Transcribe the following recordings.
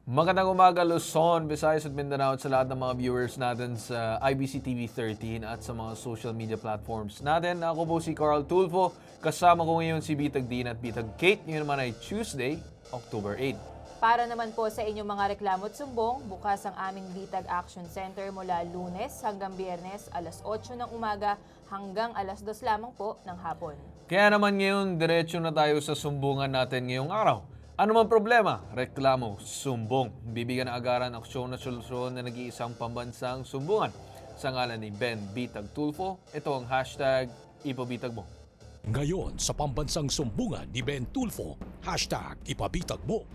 Magandang umaga Luzon, Visayas at Mindanao at sa lahat ng mga viewers natin sa IBC TV 13 at sa mga social media platforms natin. Ako po si Carl Tulfo, kasama ko ngayon si Bitag Dean at Bitag Kate. Ngayon naman ay Tuesday, October 8. Para naman po sa inyong mga reklamo at sumbong, bukas ang aming Bitag Action Center mula Lunes hanggang Biyernes alas 8 ng umaga hanggang alas 2 lamang po ng hapon. Kaya naman ngayon, diretso na tayo sa sumbungan natin ngayong araw. Ano man problema, reklamo, sumbong. Bibigyan ng agaran aksyon at solusyon na nag-iisang pambansang sumbungan. Sa ngalan ni Ben Bitag Tulfo, ito ang hashtag Ipabitag Mo. Ngayon sa pambansang sumbungan ni Ben Tulfo, hashtag Ipabitag Mo.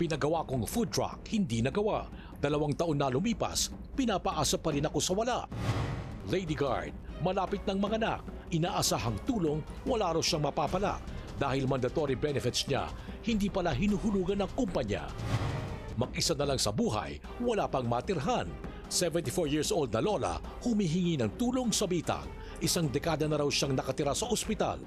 Pinagawa kong food truck, hindi nagawa. 2 taon na lumipas, pinapaasa pa rin ako sa wala. Lady Guard, malapit ng mga anak, inaasahang tulong, wala raw siyang mapapala. Dahil mandatory benefits niya, hindi pala hinuhulugan ng kumpanya. Mag-isa na lang sa buhay, wala pang matirhan. 74 years old na lola, humihingi ng tulong sa bitag. 1 dekada na raw siyang nakatira sa ospital.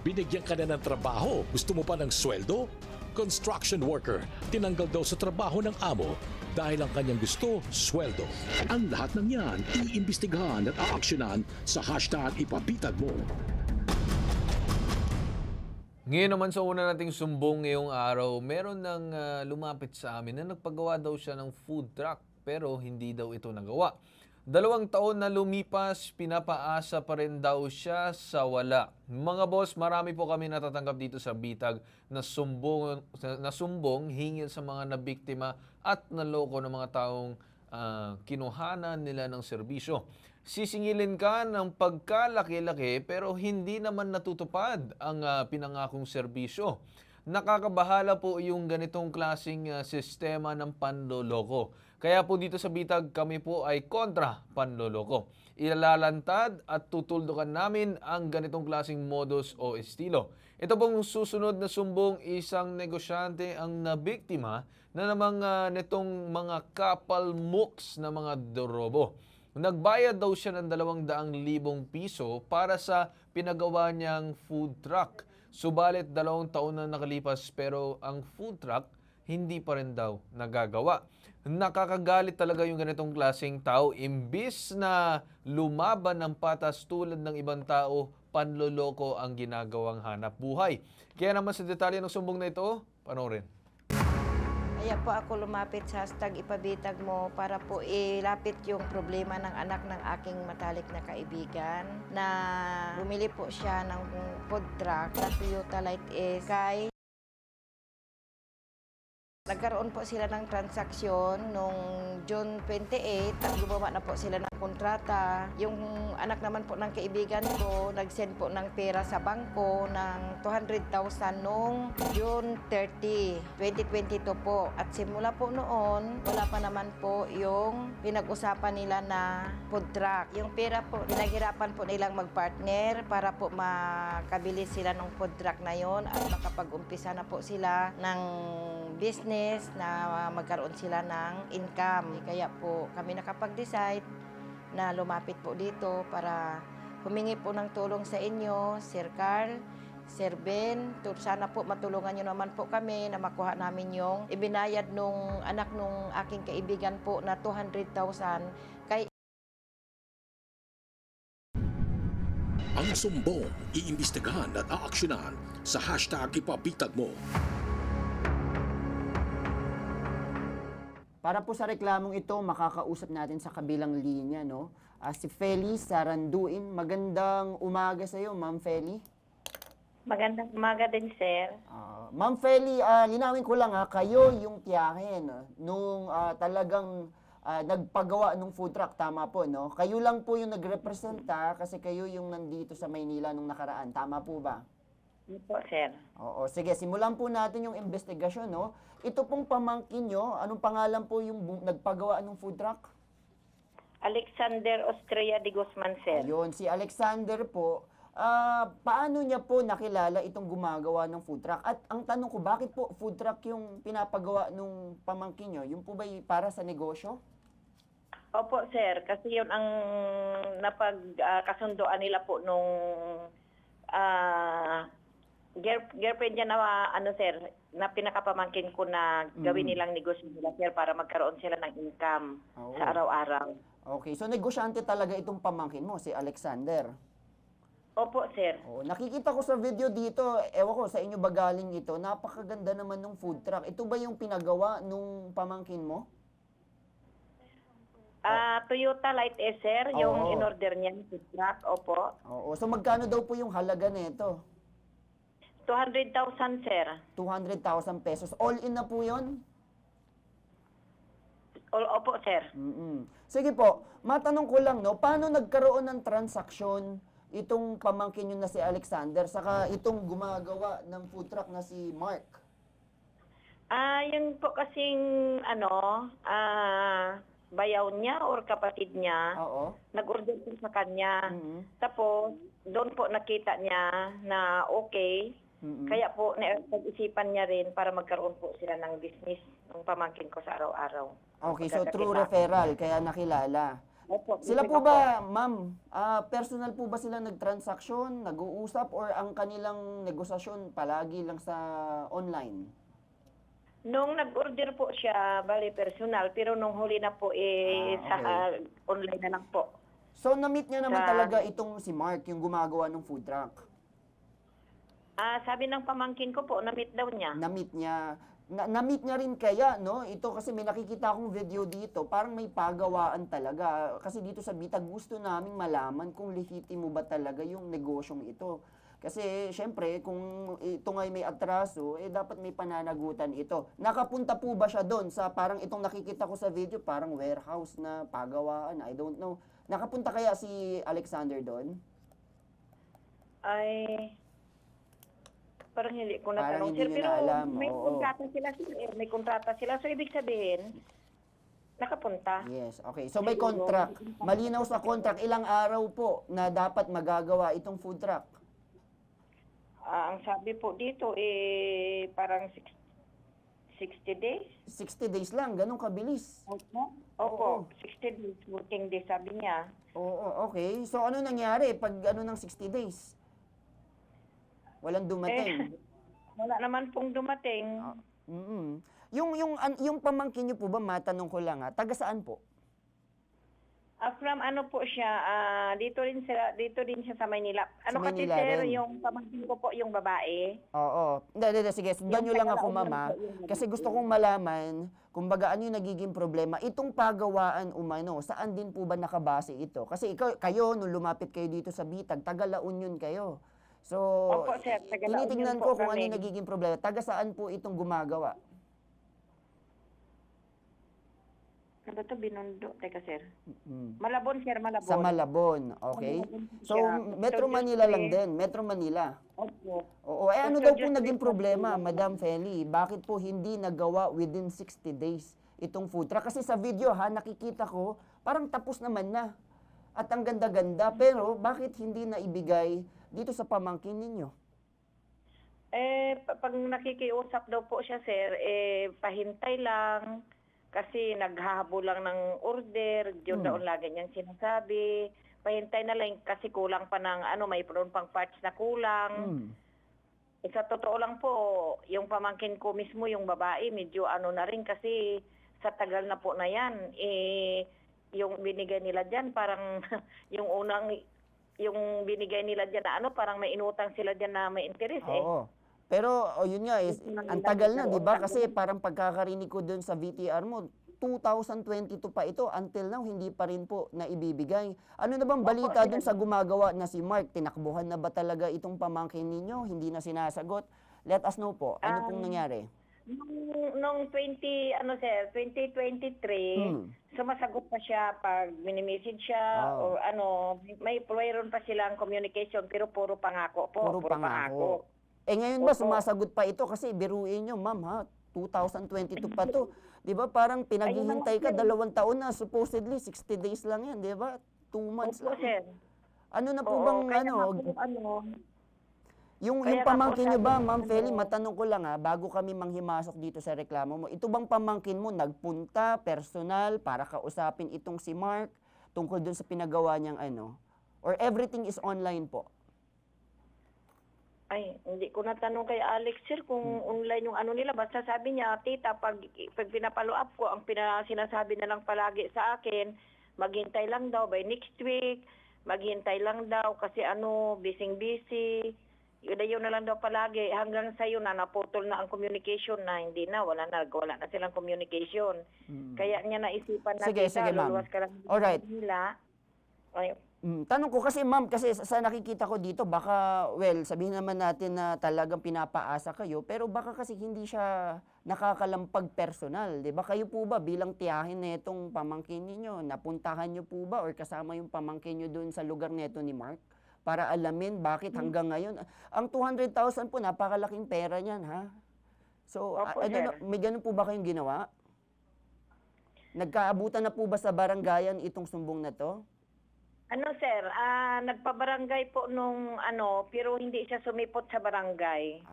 Binigyan ka na ng trabaho, gusto mo pa ng sweldo? Construction worker, tinanggal daw sa trabaho ng amo dahil ang kanyang gusto, sweldo. Ang lahat ng yan, iimbestigahan at aaksyonan sa hashtag Ipabitag Mo. Ngayon naman sa una nating sumbong ngayong araw, meron nang lumapit sa amin na nagpagawa daw siya ng food truck pero hindi daw ito nagawa. 2 taon na lumipas, pinapaasa pa rin daw siya sa wala. Mga boss, marami po kami natatanggap dito sa Bitag na sumbong hingil sa mga nabiktima at naloko ng mga taong kinuhanan nila ng serbisyo. Sisingilin ka ng pagkalaki-laki pero hindi naman natutupad ang pinangakong serbisyo. Nakakabahala po yung ganitong klaseng sistema ng panloloko. Kaya po dito sa Bitag kami po ay kontra panloloko. Ilalantad at tutuldukan namin ang ganitong klaseng modus o estilo. Ito pong susunod na sumbong, isang negosyante ang nabiktima na namang nitong mga kapal mooks na mga dorobo. Nagbayad daw siya ng 200,000 piso para sa pinagawa niyang food truck. Subalit 2 taon na nakalipas pero ang food truck hindi pa rin daw nagagawa. Nakakagalit talaga yung ganitong klaseng tao. Imbis na lumaban ng patas tulad ng ibang tao, panloloko ang ginagawang hanap buhay. Kaya naman sa detalye ng sumbong na ito, panoorin. Kaya po ako lumapit sa hashtag Ipabitag Mo para po ilapit yung problema ng anak ng aking matalik na kaibigan na bumili po siya ng food truck na Toyota Light S kay nagkaroon po sila ng transaksyon noong June 28 at gumawa na po sila ng kontrata. Yung anak naman po ng kaibigan ko, nag-send po ng pera sa bangko ng 200,000 noong June 30, 2022 po. At simula po noon, wala pa naman po yung pinag-usapan nila na food truck. Yung pera po, pinaghirapan po nilang mag-partner para po makabili sila ng food truck na yon at makapag-umpisa na po sila ng business na magkaroon sila ng income. Kaya po kami nakapag-decide na lumapit po dito para humingi po ng tulong sa inyo, Sir Carl, Sir Ben. Sana po matulungan nyo naman po kami na makuha namin yung ibinayad nung anak nung aking kaibigan po na 200,000 kay Ang sumbong, iimbestigahan at aaksyonan sa hashtag Ipabitag Mo. Para po sa reklamong ito, makakausap natin sa kabilang linya, no? Si Feli Saranduin. Magandang umaga sa iyo, Ma'am Feli. Magandang umaga din, sir. Ma'am Feli, linawin ko lang kayo yung tiyahin nung talagang nagpagawa ng food truck, tama po, no? Kayo lang po yung nagrepresenta kasi kayo yung nandito sa Maynila nung nakaraan, tama po ba? Ano po, sir? Oo, sige, simulan po natin yung investigasyon, no? Ito pong pamangkin nyo, anong pangalan po yung nagpagawa ng food truck? Alexander Ostrea de Guzman, sir. Ayun, si Alexander po, paano niya po nakilala itong gumagawa ng food truck? At ang tanong ko, bakit po food truck yung pinapagawa ng pamangkin nyo? Yung po ba para sa negosyo? Opo, sir. Kasi yun ang napagkasundoan nila po nung girlfriend niya na ano sir, na pinakapamangkin ko na gawin nilang negosyo nila sir para magkaroon sila ng income Oo. sa araw-araw. Okay, so negosyante talaga itong pamangkin mo, si Alexander. Opo sir. Oh, nakikita ko sa video dito, ewan ko sa inyo ba galing ito, napakaganda naman ng food truck. Ito ba yung pinagawa nung pamangkin mo? Toyota Light S sir, yung Oo. in-order niya food truck, opo. Oo, so magkano daw po yung halaga nito? 200,000 sir. 200,000 pesos. All in na po yun? Opo sir. Sige po, matanong ko lang, no, paano nagkaroon ng transaksyon itong pamangkin nyo na si Alexander saka itong gumagawa ng food truck na si Mark? Yun po kasing bayaw niya or kapatid niya, Oo. nag-order po sa kanya. Mhm. Tapos, doon po nakita niya na okay. Mhm. Kaya po, nag-isipan niya rin para magkaroon po sila ng business ng pamangkin ko sa araw-araw. Okay, so true Pagkakakita. referral, kaya nakilala. Opo, Sila business po ba, ma'am, personal po ba sila nagtransaksyon, nag-uusap, or ang kanilang negosasyon palagi lang sa online? Nung nag-order po siya, bali personal, pero nung huli na po, sa online na lang po. So, na-meet niya naman Sa- talaga itong si Mark, yung gumagawa ng food truck. Sabi ng pamangkin ko po, na-meet daw niya. Na-meet niya. Na-meet niya rin kaya, no? Ito kasi may nakikita akong video dito, parang may pagawaan talaga. Kasi dito sa Bitag, gusto naming malaman kung lehitimo ba talaga yung negosyong ito. Kasi, syempre, kung ito ngay may atraso, dapat may pananagutan ito. Nakapunta po ba siya doon sa parang itong nakikita ko sa video, parang warehouse na pagawaan? I don't know. Nakapunta kaya si Alexander doon? Ay, parang hindi ko Parang natanong, hindi sir. niyo Pero na alam, may oo. kontrata sila, sir. May kontrata sila. So, ibig sabihin, nakapunta. Yes, okay. So may contract. Malinaw sa contract, ilang araw po na dapat magagawa itong food truck? Ang sabi po dito, parang 60 days. 60 days lang, ganun kabilis. Opo. Oo. 60 days working days, sabi niya. Oo, okay. So ano nangyari pag ano ng 60 days? Walang dumating. Wala naman pong dumating. Mm-mm. Yung pamangkin niyo po ba, matanong ko lang taga saan po? From ano po siya, dito din siya sa Maynila. Ano Sa kasi Maynila sir, rin. yung pamangkin ko po, yung babae. Oo. Hindi, sige, sundan niyo lang ako, taga-Laon mama. po yung Kasi gusto kong malaman, kumbaga ano yung nagiging problema. Itong pagawaan umano, saan din po ba nakabase ito? Kasi kayo, nung lumapit kayo dito sa Bitag, taga-La Union kayo. So, Opo, sir, taga-La Union tinitingnan po ko kung ano kami. yung nagiging problema. Taga saan po itong gumagawa? Ano ba ito? Binondo? Teka, sir. Mm. Malabon, sir, Malabon. Sa Malabon, okay? Malabon po So, siya. Metro So, Manila lang just din, Metro Manila. Opo. Oo, ano So, daw po just naging like problema, that, Madam Feli? Bakit po hindi nagawa within 60 days itong food truck? Kasi sa video nakikita ko, parang tapos naman na. At ang ganda-ganda, pero bakit hindi na ibigay dito sa pamangkin ninyo? Pag nakikiusap daw po siya, sir, pahintay lang. Kasi naghahabol lang ng order, yun daw lagi niyang sinasabi. Pahintay na lang kasi kulang pa ng may proon pang parts na kulang. Sa totoo lang po, yung pamangkin ko mismo, yung babae, medyo na rin kasi sa tagal na po na yan, yung binigay nila dyan, parang yung binigay nila dyan na parang may inutang sila dyan na may interest Oo. Pero yun nga, ang tagal na, di ba? Kasi parang pagkakarinig ko dun sa VTR mo, 2022 pa ito, until now, hindi pa rin po na ibibigay. Ano na bang balita dun sa gumagawa na si Mark? Tinakbuhan na ba talaga itong pamangkin ninyo? Hindi na sinasagot? Let us know po. Ano pong nangyari? Nung 2023, sumasagot pa siya pag mini-message siya o may mayroon pa silang communication pero puro pangako po. Puro pangako. Ngayon ba, sumasagot pa ito? Kasi biruin nyo, ma'am, 2022 pa to. Di ba, parang pinaghihintay ka, 2 taon na, supposedly, 60 days lang yan, di ba? 2 months Opo, lang. sir. Ano na po Oo, bang, kaya nga po, yung kaya nga pamangkin po, nyo ba, sabi ko, Ma'am Feli, matanong ko lang bago kami manghimasok dito sa reklamo mo, ito bang pamangkin mo nagpunta, personal, para kausapin itong si Mark, tungkol dun sa pinagawa niyang or everything is online po? Ay, hindi ko natanong kay Alex, sir, kung online yung ano nila. Basta sabi niya, tita, pag pinapalo up ko, ang sinasabi na lang palagi sa akin, maghintay lang daw by next week, maghintay lang daw kasi busy. Yun na lang daw palagi. Hanggang sa'yo na naputol na ang communication na hindi na, wala na silang communication. Kaya niya naisipan na, Sige, tita, sige, ma'am. luluwas ka lang Alright. nila. Ay, Tanong ko kasi ma'am, kasi sa nakikita ko dito, baka, well, sabihin naman natin na talagang pinapaasa kayo, pero baka kasi hindi siya nakakalampag personal, di ba? Kayo po ba bilang tiyahin na itong pamangkin ninyo, napuntahan nyo po ba or kasama yung pamangkin nyo doon sa lugar neto ni Mark? Para alamin bakit hanggang ngayon. Ang 200,000 po, napakalaking pera niyan, ha? So, Opo, sir. may ganun po ba kayong ginawa? Nagkaabutan na po ba sa barangayan itong sumbong na to? Sir, nagpabarangay po nung pero hindi siya sumipot sa barangay.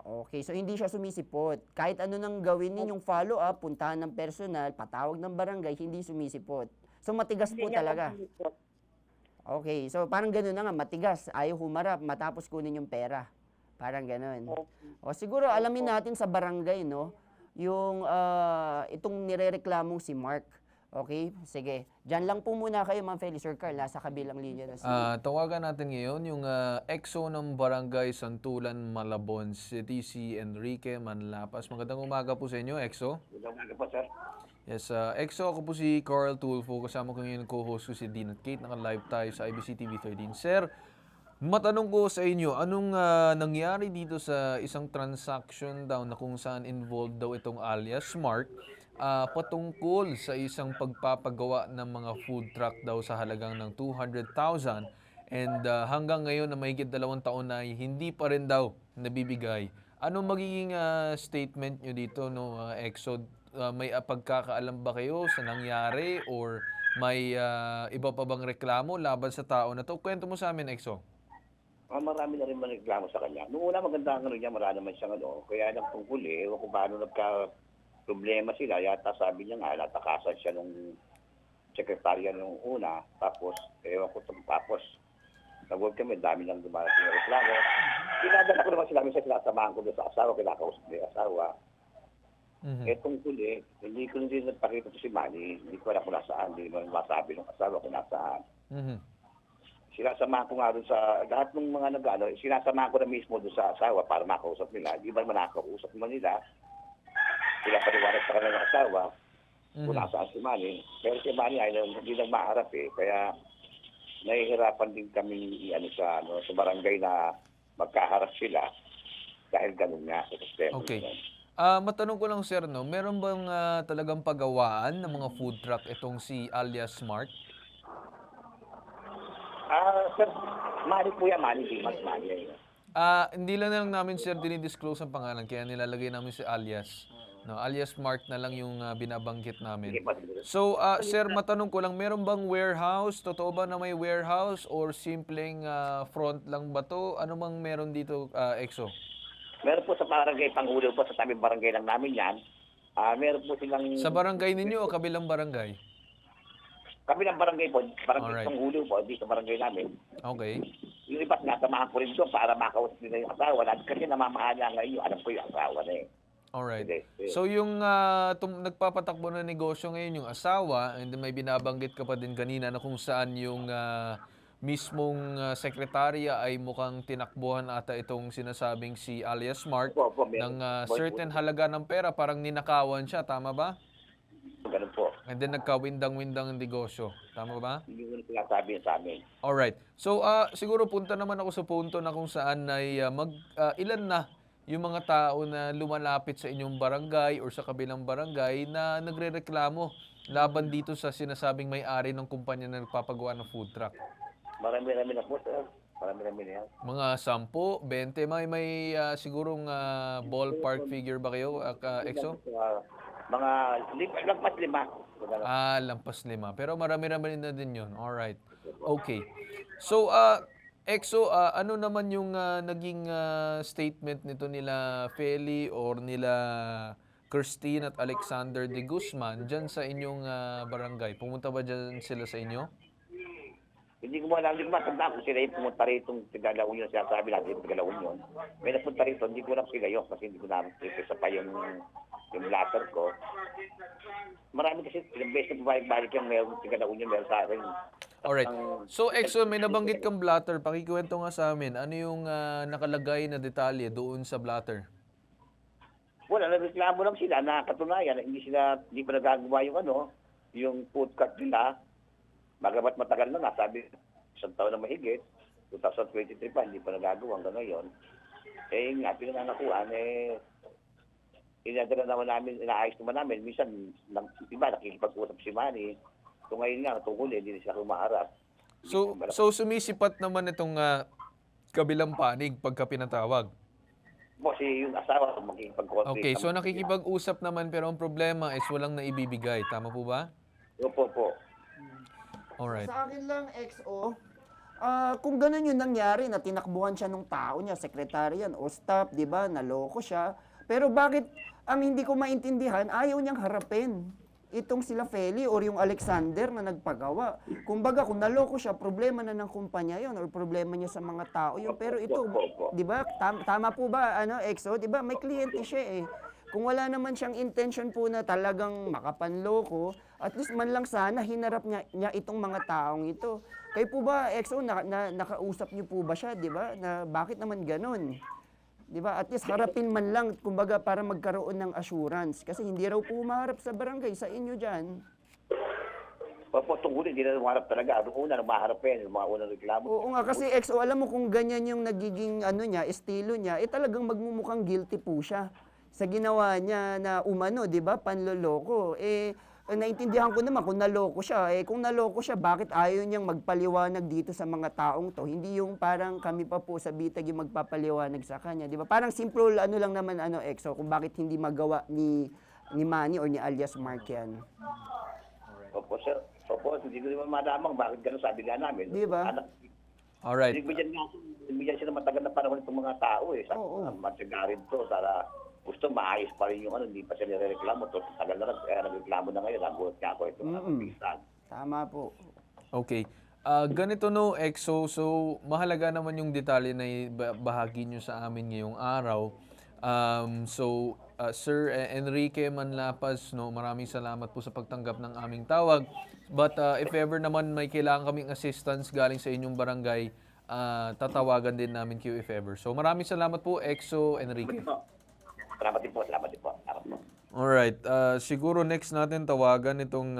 Okay. So, hindi siya sumisipot. Kahit ano nang gawin ninyong follow-up, puntahan ng personal, patawag ng barangay, hindi sumisipot. So, matigas po Hindi niya talaga. sumipot. Okay. So, parang gano'n na nga, matigas. Ayaw humarap, matapos kunin yung pera. Parang gano'n. O, siguro, alamin natin sa barangay, no? Yung, itong nirereklamong si Mark. Okay? Sige. Diyan lang po muna kayo, Ma'am Feli. Sir Carl, nasa kabilang linya na si... Tawagan natin ngayon yung EXO ng Barangay Santulan, Malabon City, si Enrique Manlapas. Magandang umaga po sa inyo, EXO. Magandang umaga po, sir. Yes, EXO, ako po si Carl Tulfo. Kasama ko ngayon co-host ko si Dean at Kate. Naka-live tayo sa IBC TV 13. Sir, matanong ko sa inyo, anong nangyari dito sa isang transaction daw na kung saan involved daw itong alias Mark patungkol sa isang pagpapagawa ng mga food truck daw sa halagang ng 200,000 and hanggang ngayon na mahigit 2 taon na hindi pa rin daw nabibigay. Anong magiging statement nyo dito, no, EXO? May pagkakaalam ba kayo sa nangyari or may iba pa bang reklamo laban sa tao na to? Kwento mo sa amin, EXO. Marami na rin reklamo sa kanya. Noong una maganda ang niya, marami naman siyang Kaya lang tong huli, ewan ko paano nagka-problema sila. Yata sabi niya nga, natakasan siya nung sekretarya nung una. Tapos, ewan ko tapos, nag-work kami, dami nang dumarating na reklamo. Pinadala ko naman sila, minsan sinasamahan ko doon sa asawa, kinakausap niya yung asawa. Etong huli, hindi ko din nagpakita to si Manny. Hindi ko alam kung nasaan, hindi naman masabi ng asawa kung nasaan. Sinasamahan ko nga doon sa lahat ng mga nag-ano, sinasamahan ko na mismo doon sa asawa para makausap nila. Di ba naman nakakausap naman nila? Sila paliwanag sa kanila ng asawa kung nasaan si Manny. Pero si Manny ay hindi lang maharap eh. Kaya nahihirapan din kami sa barangay na magkaharap sila dahil ganun nga. Okay. Matanong ko lang, sir, no, meron bang talagang pagawaan ng mga food truck itong si alias Smart? Sir, Manny po yan, Manny. Di mas Manny. Hindi lang namin, sir, dinidisclose ang pangalan, kaya nilalagay namin si alias. No, alias Smart na lang yung binabanggit namin. So, sir, matanong ko lang, meron bang warehouse? Totoo ba na may warehouse or simpleng front lang ba to? Ano bang meron dito, EXO? Meron po sa barangay Pangulo po, sa tabing barangay lang namin yan. Meron po silang... Sa barangay ninyo o kabilang barangay? Kabilang barangay po, barangay Alright. Pangulo po, di sa barangay namin. Okay. Yung iba't nasamahan ko rin doon para makausap nila yung asawa. Kasi namamahala ngayon, alam ko yung asawa na eh. Alright. Okay. So yung nagpapatakbo ng negosyo ngayon yung asawa, and then may binabanggit ka pa din kanina na kung saan yung mismong sekretarya ay mukhang tinakbuhan ata itong sinasabing si alias Mark Opo, ng certain halaga ng pera, parang ninakawan siya, tama ba? Ganun po. And then nagkawindang-windang ang negosyo, tama ba? Hindi ko na sinasabi yun sa amin. Alright. So siguro punta naman ako sa punto na kung saan ay ilan na yung mga tao na lumalapit sa inyong barangay or sa kabilang barangay na nagrereklamo laban dito sa sinasabing may-ari ng kumpanya na nagpapagawa ng food truck. Marami-rami na po, sir. Marami-rami na yan. Mga 10, 20, may sigurong ballpark figure ba kayo, EXO? Mga lampas 5. Lampas 5. Pero marami-rami na din yun. Alright. Okay. So, EXO, ano naman yung naging statement nito nila Feli or nila Christine at Alexander de Guzman dyan sa inyong barangay? Pumunta ba dyan sila sa inyo? Hindi ko alam, hindi ko matanda kung sila yung pumunta rito yung Taga-La Union, sinasabi natin yung Taga-La Union. May napunta rito, hindi ko alam sila yun kasi hindi ko namin isa pa yung blatter ko. Marami kasi, ilang beses na bumalik-balik yung meron Taga-La Union, meron sa akin. Alright. So, Exo, may nabanggit kang blatter. Pakikwento nga sa amin, ano yung nakalagay na detalye doon sa blatter? Wala, nagreklamo lang sila na katunayan, hindi pa nagagawa yung yung food cart nila. Bagamat matagal na nga, sabi, isang taon na mahigit, 2023 pa, hindi pa nagagawa hanggang ngayon. Eh, nga, pinangangakuan, inadala naman namin, inaayos naman namin. Minsan, iba, nakikipag-usap si Manny. So ngayon nga, tungkol, hindi na sila kumaharap. So sumisipat naman itong kabilang panig pagka pinatawag. Kasi yung asawa, makikipag-conflict. Okay, so nakikipag-usap naman pero ang problema is walang naibibigay. Tama po ba? Opo. Alright. Sa akin lang, XO, kung ganun yung nangyari na tinakbuhan siya nung tao niya, sekretary yan, o staff, di ba, naloko siya. Pero bakit, ang hindi ko maintindihan, ayaw niyang harapin itong sila Feli or yung Alexander na nagpagawa. Kumbaga, kung naloko siya, problema na ng kumpanya yon or problema niya sa mga tao yun. Pero ito, di ba, tama po ba, XO, di ba, may kliyente siya eh. Kung wala naman siyang intention po na talagang makapanloko, at least man lang sana hinarap niya itong mga taong ito. Kayo po ba, XO, nakausap niyo po ba siya, di ba? Na bakit naman ganun? Di ba? At least harapin man lang, kumbaga, para magkaroon ng assurance. Kasi hindi raw po humarap sa barangay, sa inyo dyan. Opo, tungkol, hindi na umarap talaga. Doon una, maharap yan, yung mga unang reklamo. Oo nga, kasi XO, alam mo kung ganyan yung nagiging estilo niya, talagang magmumukhang guilty po siya sa ginawa niya na di ba, panloloko. Naintindihan ko naman kung naloko siya. Kung naloko siya, bakit ayaw niyang magpaliwanag dito sa mga taong to? Hindi yung parang kami pa po sa bitag yung magpapaliwanag sa kanya, di ba? Parang simple lang naman EXO, kung bakit hindi magawa ni Manny or ni alias Mark yan. Opo, sir. Opo, hindi ko naman madamang bakit gano'n sabi nga namin. Di ba? Alright. Bigyan sila matagal na panahon itong mga tao eh. Oo. Matsagarin to, para gusto maayos pa rin yung hindi pa sila nireklamo. To, tagal na nagreklamo na ngayon. Nagulat nga ako ito. Tama po. Okay. Ganito no, EXO. So, mahalaga naman yung detalye na bahagi nyo sa amin ngayong araw. Sir Enrique Manlapas, no, maraming salamat po sa pagtanggap ng aming tawag. But if ever naman may kailangan kaming assistance galing sa inyong barangay, tatawagan din namin kayo if ever. So maraming salamat po, EXO Enrique. Salamat din po. Alright, siguro next natin tawagan itong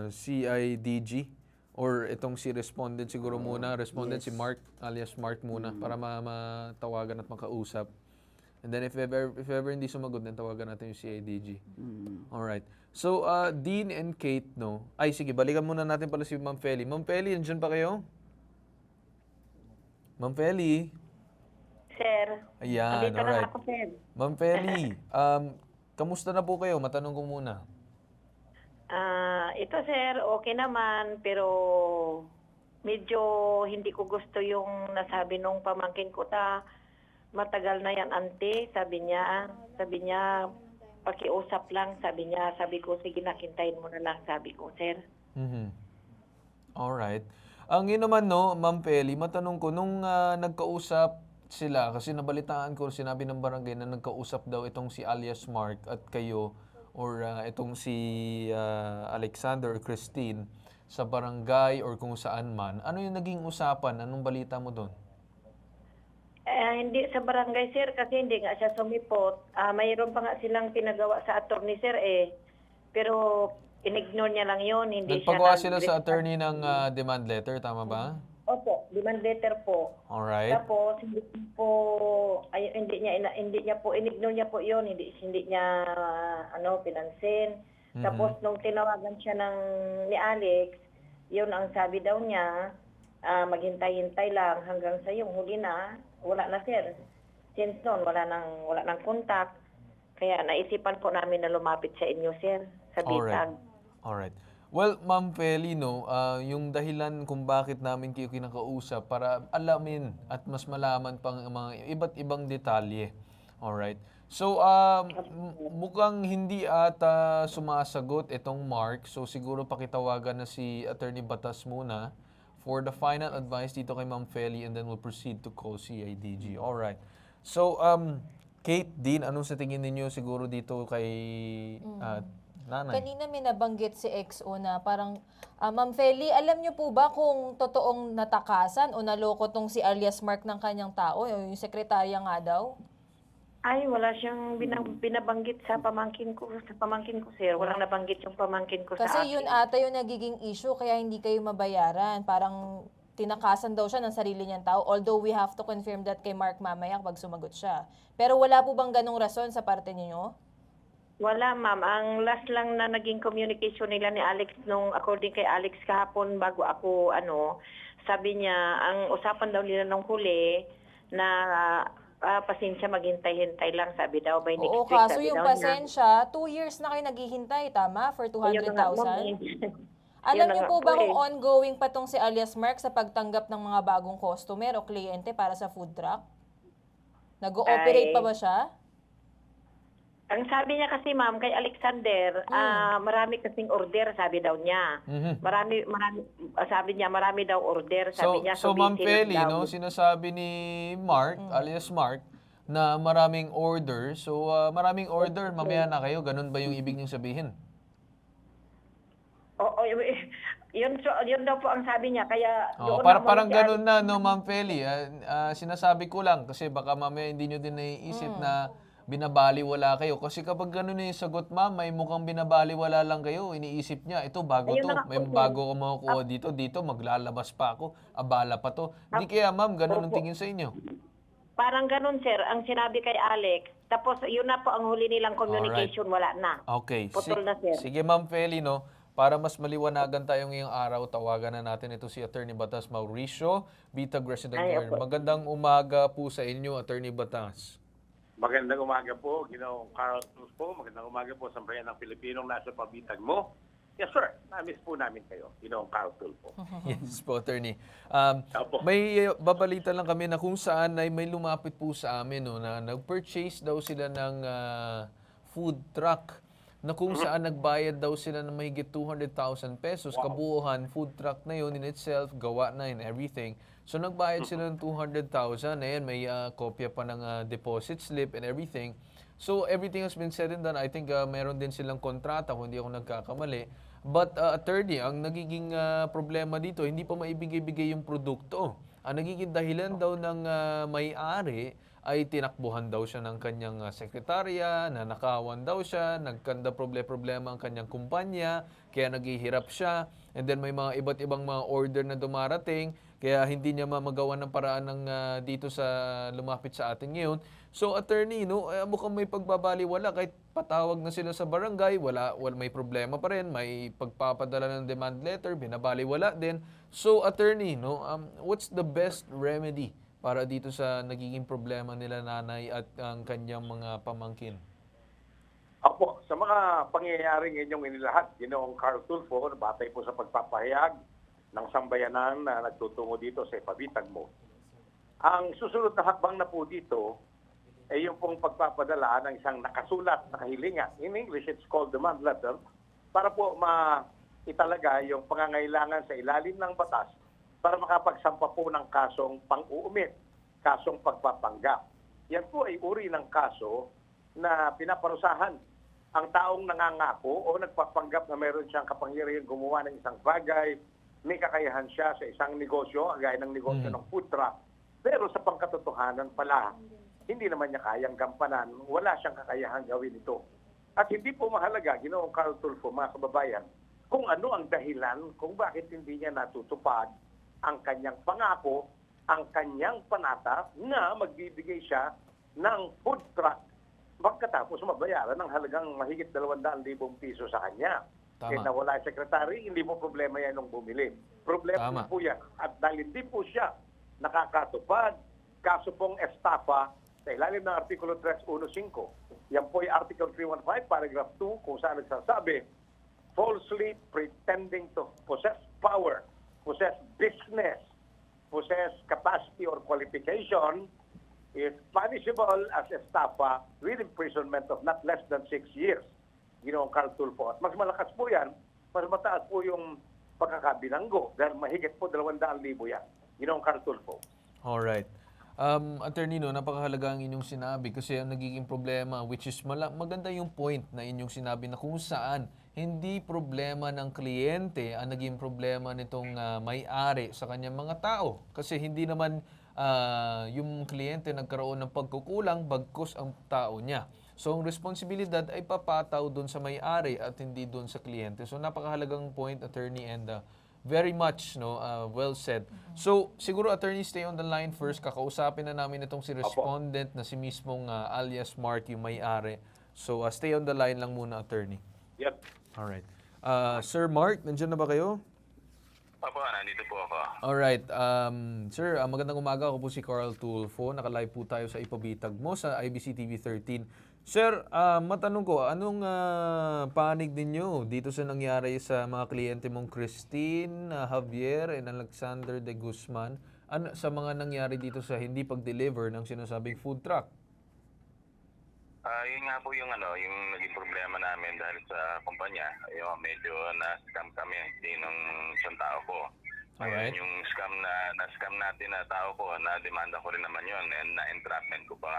CIDG or itong si respondent siguro muna. Respondent si Mark, alias Mark muna, para matawagan at makausap. And then if ever hindi sumagot, then tawagan natin yung CIDG. Alright. So, Dean and Kate, no? Ay, sige, balikan muna natin pala si Ma'am Feli. Ma'am Feli, nandiyan pa kayo? Ma'am Feli? Sir. Ayan, Andito alright. na ako, sir. Ma'am Feli, kamusta na po kayo? Matanong ko muna. Ito, sir, okay naman, pero medyo hindi ko gusto yung nasabi nung pamangkin ko matagal na yan, ante, sabi niya, pakiusap lang, sabi ko, sige na, kintayin mo na lang, sabi ko, sir. Alright. Ang yun naman, no, Ma'am Feli, matanong ko, nung nagkausap sila, kasi nabalitaan ko, sinabi ng barangay na nagkausap daw itong si alias Mark at kayo, or itong si Alexander or Christine, sa barangay or kung saan man. Ano yung naging usapan? Anong balita mo doon? Hindi sa barangay, sir, kasi hindi nga siya sumipot. Mayroon pa nga silang pinagawa sa attorney, sir, pero in-ignore niya lang yun. Hindi Nagpagawa siya sila sa attorney ng demand letter, tama ba? Opo, demand letter po. Alright. Tapos hindi niya po in-ignore niya po 'yon, hindi niya pinansin. Tapos nung tinawagan siya ni Alex, 'yun ang sabi daw niya, maghintay-hintay lang hanggang sa yung huli na, wala na, sir. Since noon wala nang contact. Kaya naisipan po namin na lumapit sa inyo, sir, sa bitag. Alright. Well, Ma'am Feli, no, yung dahilan kung bakit namin kayo kinakausap para alamin at mas malaman pang mga iba't ibang detalye. Alright. So, mukhang hindi ata sumasagot itong Mark. So, siguro pakitawagan na si Attorney Batas muna for the final advice dito kay Ma'am Feli, and then we'll proceed to co-CIDG. Alright. So, Kate, Dean, anong sa tingin ninyo siguro dito kay nanay? Kanina may nabanggit si XO na parang, Ma'am Feli, alam niyo po ba kung totoong natakasan o naloko tong si alias Mark ng kanyang tao, yung sekretarya nga daw? Ay, wala siyang binabanggit sa pamangkin ko. Sa pamangkin ko, sir. Walang nabanggit yung pamangkin ko sa Kasi akin. yun ata yung nagiging issue, kaya hindi kayo mabayaran. Parang tinakasan daw siya ng sarili niyang tao, although we have to confirm that kay Mark mamaya pag sumagot siya. Pero wala po bang ganong rason sa parte niyo? Wala, ma'am. Ang last lang na naging communication nila ni Alex nung according kay Alex kahapon bago ako, sabi niya, ang usapan daw nila nung huli na pasensya, maghintay-hintay lang, sabi daw by next Oo, week. kaso sabi yung daw niya. pasensya, 2 years na kayo naghihintay, tama? For Ayun na nga, ma'am, 200,000? eh. Alam Yun na niyo nga po ba po kung eh. ongoing pa tong si alias Mark sa pagtanggap ng mga bagong customer o kliyente para sa food truck? Nag-ooperate Ay. pa ba siya? Ang sabi niya kasi, ma'am, kay Alexander, marami kasing order, sabi daw niya. Marami, sabi niya, marami daw order, sabi niya. So Ma'am busy Feli, daw. no, sinasabi ni Mark, alias Mark, na maraming order. So, maraming order, mamaya na kayo. Ganun ba yung ibig niyong sabihin? Oo, yun daw po ang sabi niya. Kaya Oh, doon parang si ganun Alex. na, no, Ma'am Feli. Sinasabi ko lang kasi baka mamaya hindi nyo din naiisip na binabaliwala kayo. Kasi kapag ganun na yung sagot, ma'am, may mukhang binabaliwala lang kayo. Iniisip niya, ito, bago Ayun to. na nga May po, sir. bago ko makukuha dito, maglalabas pa ako. Abala pa to. Di kaya, ma'am, ganun ang Opo. tingin sa inyo. Parang ganun, sir, ang sinabi kay Alex. Tapos yun na po ang huli nilang communication, wala na. Okay. Putol na, sir. Sige, Ma'am Feli, no? Para mas maliwanagan tayo ngayong araw, tawagan na natin ito si Attorney Batas Mauricio, Bitag Resident Ay, Lawyer. opo. Magandang umaga po sa inyo, Attorney Batas. Magandang umaga po, Ginoong Carl Cruz po. Magandang umaga po sa bayan ng Pilipinong nasa pabitag mo. Yes, sir. Na-miss po namin kayo, Ginoong Carl Cruz po. Yes po, Attorney. Opo. May babalita lang kami na kung saan ay may lumapit po sa amin, no, na nag-purchase daw sila ng food truck na kung saan nagbayad daw sila ng mahigit 200,000 pesos. Kabuuhan, food truck na yun in itself, gawa na and everything. So nagbayad sila ng 200,000. Ayan, may kopya pa ng deposit slip and everything. So everything has been said and done. I think meron din silang kontrata kung hindi ako nagkakamali. But attorney, ang nagiging problema dito, hindi pa maibigay-bigay yung produkto. Ang nagiging dahilan daw ng may-ari ay tinakbuhan daw siya ng kanyang sekretarya, nanakawan daw siya, nagkanda problema ang kanyang kumpanya, kaya naghihirap siya. And then may mga iba't ibang mga order na dumarating, kaya hindi niya mamagawa ng paraan ng dito sa lumapit sa atin ngayon. So attorney, no, mukhang may pagbabaliwala kahit patawag na sila sa barangay, wala may problema pa rin, may pagpapadala ng demand letter, binabaliwala din. So attorney, no, what's the best remedy para dito sa nagiging problema nila nanay at ang kanyang mga pamangkin? Opo, sa mga pangyayaring inyong inilahat, Ginoong Carl Tulfo, batay po sa pagpapahayag ng sambayanan na nagtutungo dito sa pabitag mo. Ang susunod na hakbang na po dito ay yung pong pagpapadala ng isang nakasulat na kahilingan. In English, it's called demand letter, para po italaga yung pangangailangan sa ilalim ng batas para makapagsampa po ng kasong pang-uumit, kasong pagpapanggap. Yan po ay uri ng kaso na pinaparusahan ang taong nangangako o nagpapanggap na meron siyang kapangyarihan gumawa ng isang bagay, may kakayahan siya sa isang negosyo, gaya ng negosyo ng food truck, pero sa pangkatotohanan pala, hindi naman niya kayang gampanan, wala siyang kakayahan gawin ito. At hindi po mahalaga, Ginoong Carl Tulfo, mga kababayan, kung ano ang dahilan kung bakit hindi niya natutupad ang kanyang pangako, ang kanyang panata na magbibigay siya ng food truck pagkatapos mabayaran ng halagang mahigit 200,000 piso sa kanya. Tama. Eh nawala yung sekretary, hindi mo problema yan nung bumili. Problema Tama. po yan. At dahil hindi po siya nakakatupad, kaso pong estafa sa ilalim ng Artikulo 315. Yan po yung Article 315, Paragraph 2, kung saan nagsasabi, falsely pretending to possess power, possess business, possess capacity or qualification is punishable as estafa with imprisonment of not less than 6 years. Ginoong Carl Tulfo. At mas malakas po yan, mas mataas po yung pagkakabinanggo. Dahil mahigit po 200,000 yan. Ginong Cartulfo. Alright. Attorney, no, napakahalaga ang inyong sinabi kasi ang nagiging problema, which is maganda yung point na inyong sinabi na kung saan hindi problema ng kliyente ang naging problema nitong may-ari sa kanyang mga tao. Kasi hindi naman yung kliyente nagkaroon ng pagkukulang bagkus ang tao niya. So, ang responsibilidad ay papataw doon sa may-ari at hindi doon sa kliyente. So, napakahalagang point, attorney, and very much well said. So, siguro, attorney, stay on the line first. Kakausapin na namin itong si respondent na si mismong alias Mark, yung may-ari. So, stay on the line lang muna, attorney. Yep. Alright. Sir Mark, nandiyan na ba kayo? Opo, nandito po ako. Alright. Sir, magandang umaga. Ako po si Carl Tulfo. Nakalive po tayo sa Ipabitag Mo sa IBC TV 13. Sir, matanong ko, anong panig ninyo dito sa nangyari sa mga kliyente mong Christine, Javier, and Alexander de Guzman sa mga nangyari dito sa hindi pag-deliver ng sinasabing food truck? Yun nga po yung yung naging problema namin dahil sa kumpanya. Yung medyo na-scam kami nung isang tao ko. Alright. Yung scam na-scam natin na tao ko, na-demanda ko rin naman yun and na-entrapment ko pa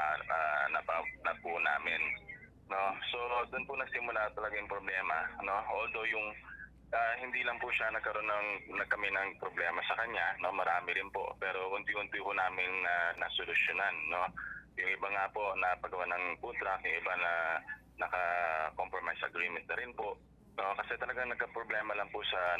na po namin. No? So, doon po nagsimula talaga yung problema. No? Although yung hindi lang po siya kami ng problema sa kanya, no? Marami rin po. Pero unti-unti po namin nasolusyonan. No? Yung iba nga po na paggawa ng food truck, yung iba na naka-compromise agreement na rin po. No, kasi talagang nagka-problema lang po sa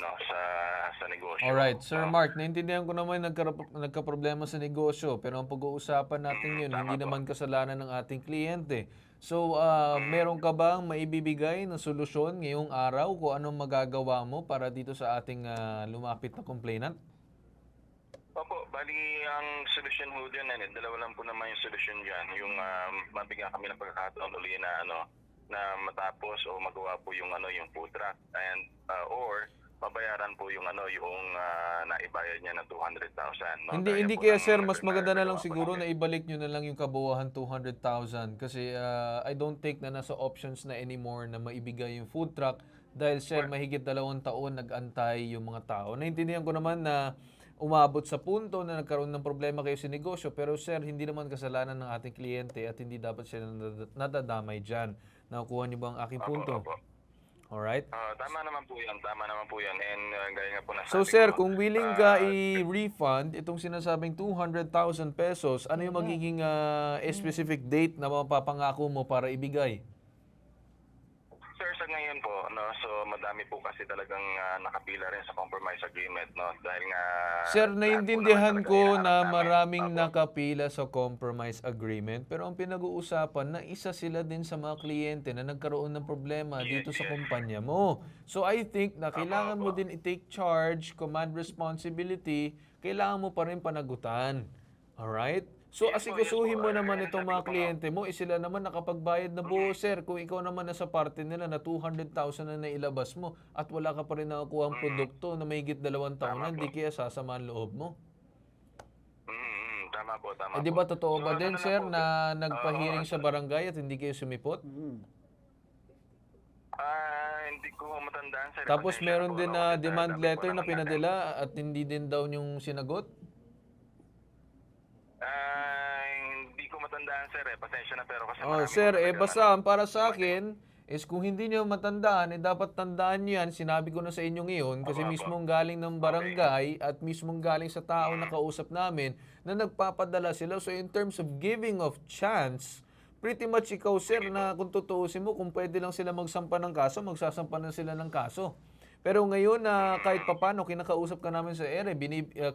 negosyo. Alright, Sir Mark, naintindihan ko naman nagka-problema sa negosyo, pero ang pag-uusapan natin yun, hindi naman kasalanan ng ating kliyente. So, meron ka bang maibibigay na solusyon ngayong araw kung anong magagawa mo para dito sa ating lumapit na complainant? Opo, bali ang solusyon ho dyan, dalawa lang po naman yung solusyon dyan. Yung mabigyan kami ng pagkakataon uli na matapos o magawa po yung food truck and or mabayaran po yung naibayad niya na 200,000. No? Hindi kaya sir, mas maganda na lang siguro na ibalik nyo na lang yung kabuuan 200,000 kasi I don't think na nasa options na anymore na maibigay yung food truck dahil sir, mahigit 2 taon nag-antay yung mga tao. Naintindihan ko naman na umabot sa punto na nagkaroon ng problema kayo sa negosyo pero sir, hindi naman kasalanan ng ating kliyente at hindi dapat sila nadadamay dyan. Nakukuha niyo ba ang aking punto? Opo. Alright? Tama naman po yan. And gaya nga po nasabi So sir, ko, kung willing ka i-refund itong sinasabing 200,000 pesos, ano yung magiging specific date na mapapangako mo para ibigay? Sir, sa ngayon po, so madami po kasi talagang nakapila rin sa compromise agreement, no? Dahil nga... Sir, naiintindihan ko na namin. maraming Opo. nakapila sa compromise agreement, pero ang pinag-uusapan na isa sila din sa mga kliyente na nagkaroon ng problema dito sa kumpanya mo. So I think na kailangan mo din i-take charge, command responsibility, kailangan mo pa rin panagutan. Alright? So asikusuhin mo naman itong mga kliyente mo, sila naman nakapagbayad na buo, sir. Kung ikaw naman nasa parte nila na 200,000 na nailabas mo at wala ka pa rin nakukuha ang produkto na mahigit 2 taon na, hindi kaya sasama ang loob mo. Tama po. Di ba totoo So, ba din, na sir, po, na nagpahiring sa barangay at hindi kayo sumipot? hindi ko matandaan, sir. Tapos Pasensya meron po, din no? na Kasi demand dami po letter na naman pinadala at hindi din daw yung sinagot? Hindi ko matandaan, sir. Pasensya na pero kasi Oh, marami sir, po talagang basta ang para sa akin is kung hindi niyo matandaan, dapat tandaan niyo yan. Sinabi ko na sa inyo ngayon kasi mismong galing ng barangay at mismong galing sa tao na kausap namin na nagpapadala sila. So in terms of giving of chance, pretty much ikaw, sir, na kung tutuusin mo, kung pwede lang sila magsampa ng kaso, magsasampa na sila ng kaso. Pero ngayon na kahit papano, kinakausap ka namin sa ere,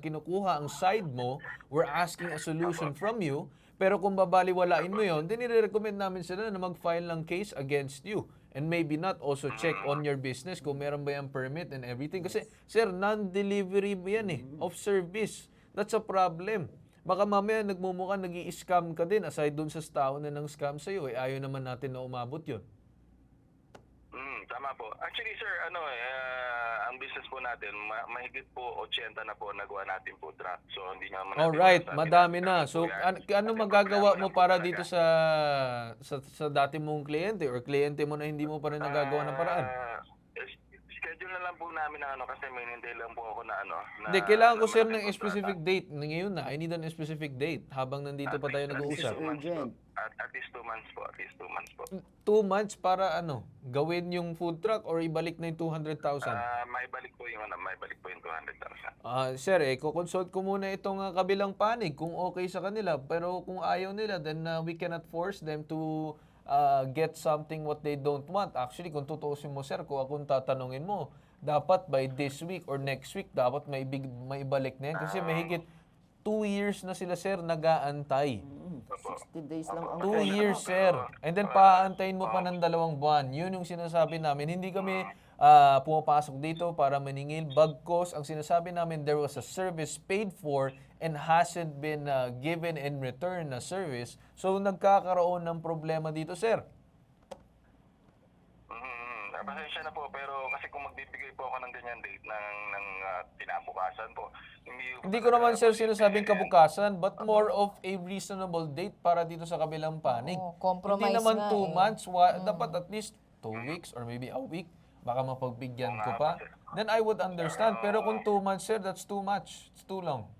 kinukuha ang side mo, we're asking a solution from you, pero kung babaliwalain mo yun, then i-recommend namin sila na mag-file ng case against you. And maybe not also check on your business kung meron ba yung permit and everything. Kasi, sir, non-delivery yan of service. That's a problem. Baka mamaya nagmumukha nag-i-scam ka din aside dun sa tao na nang scam sa'yo. Ayaw naman natin na umabot yun. Tama po. Actually, sir, ang business po natin, mahigit po 80 na po nagawa natin food truck. So, hindi naman natin Alright, masasabi madami na na. So, ano Kasi magagawa problema mo lang po para talaga. dito sa dati mong kliyente or kliyente mo na hindi mo pa rin nagagawa ng paraan? schedule na lang po namin na ano kasi may hindi lang po ako na ano. Na, Hindi, kailangan ko na sir malaking ng kontrata. specific date. Ngayon na, I need a specific date habang nandito pa tayo At least nag-uusap. 2 months po. Urgent. At least 2 months po. At least 2 months po. 2 months para ano, gawin yung food truck or ibalik na yung 200,000? May balik po yung ano, may balik po yung 200,000. Sir, consult ko muna itong kabilang panig kung okay sa kanila. Pero kung ayaw nila, then we cannot force them to get something what they don't want. Actually, kung tutuusin mo, sir, kung akong tatanungin mo, dapat by this week or next week, dapat maibalik na yan. Kasi mahigit 2 years na sila, sir, nag-aantay. 60 days lang ang 2 years, sir. And then, paantayin mo pa ng 2 buwan. Yun yung sinasabi namin. Hindi kami pumapasok dito para maningil. Bagkos, ang sinasabi namin, there was a service paid for and hasn't been given in return na service. So, nagkakaroon ng problema dito, sir. Pasensya na po, pero kasi kung magbibigay po ako ng ganyan date ng kinabukasan po, Hindi ko naman, sir, sinasabing kabukasan, but more of a reasonable date para dito sa kabilang panig. Oo, compromise Hindi naman nga 2 eh. months, dapat at least 2 weeks or maybe a week. Baka mapagbigyan ko pa. Then I would understand. Pero kung 2 months, sir, that's too much. It's too long.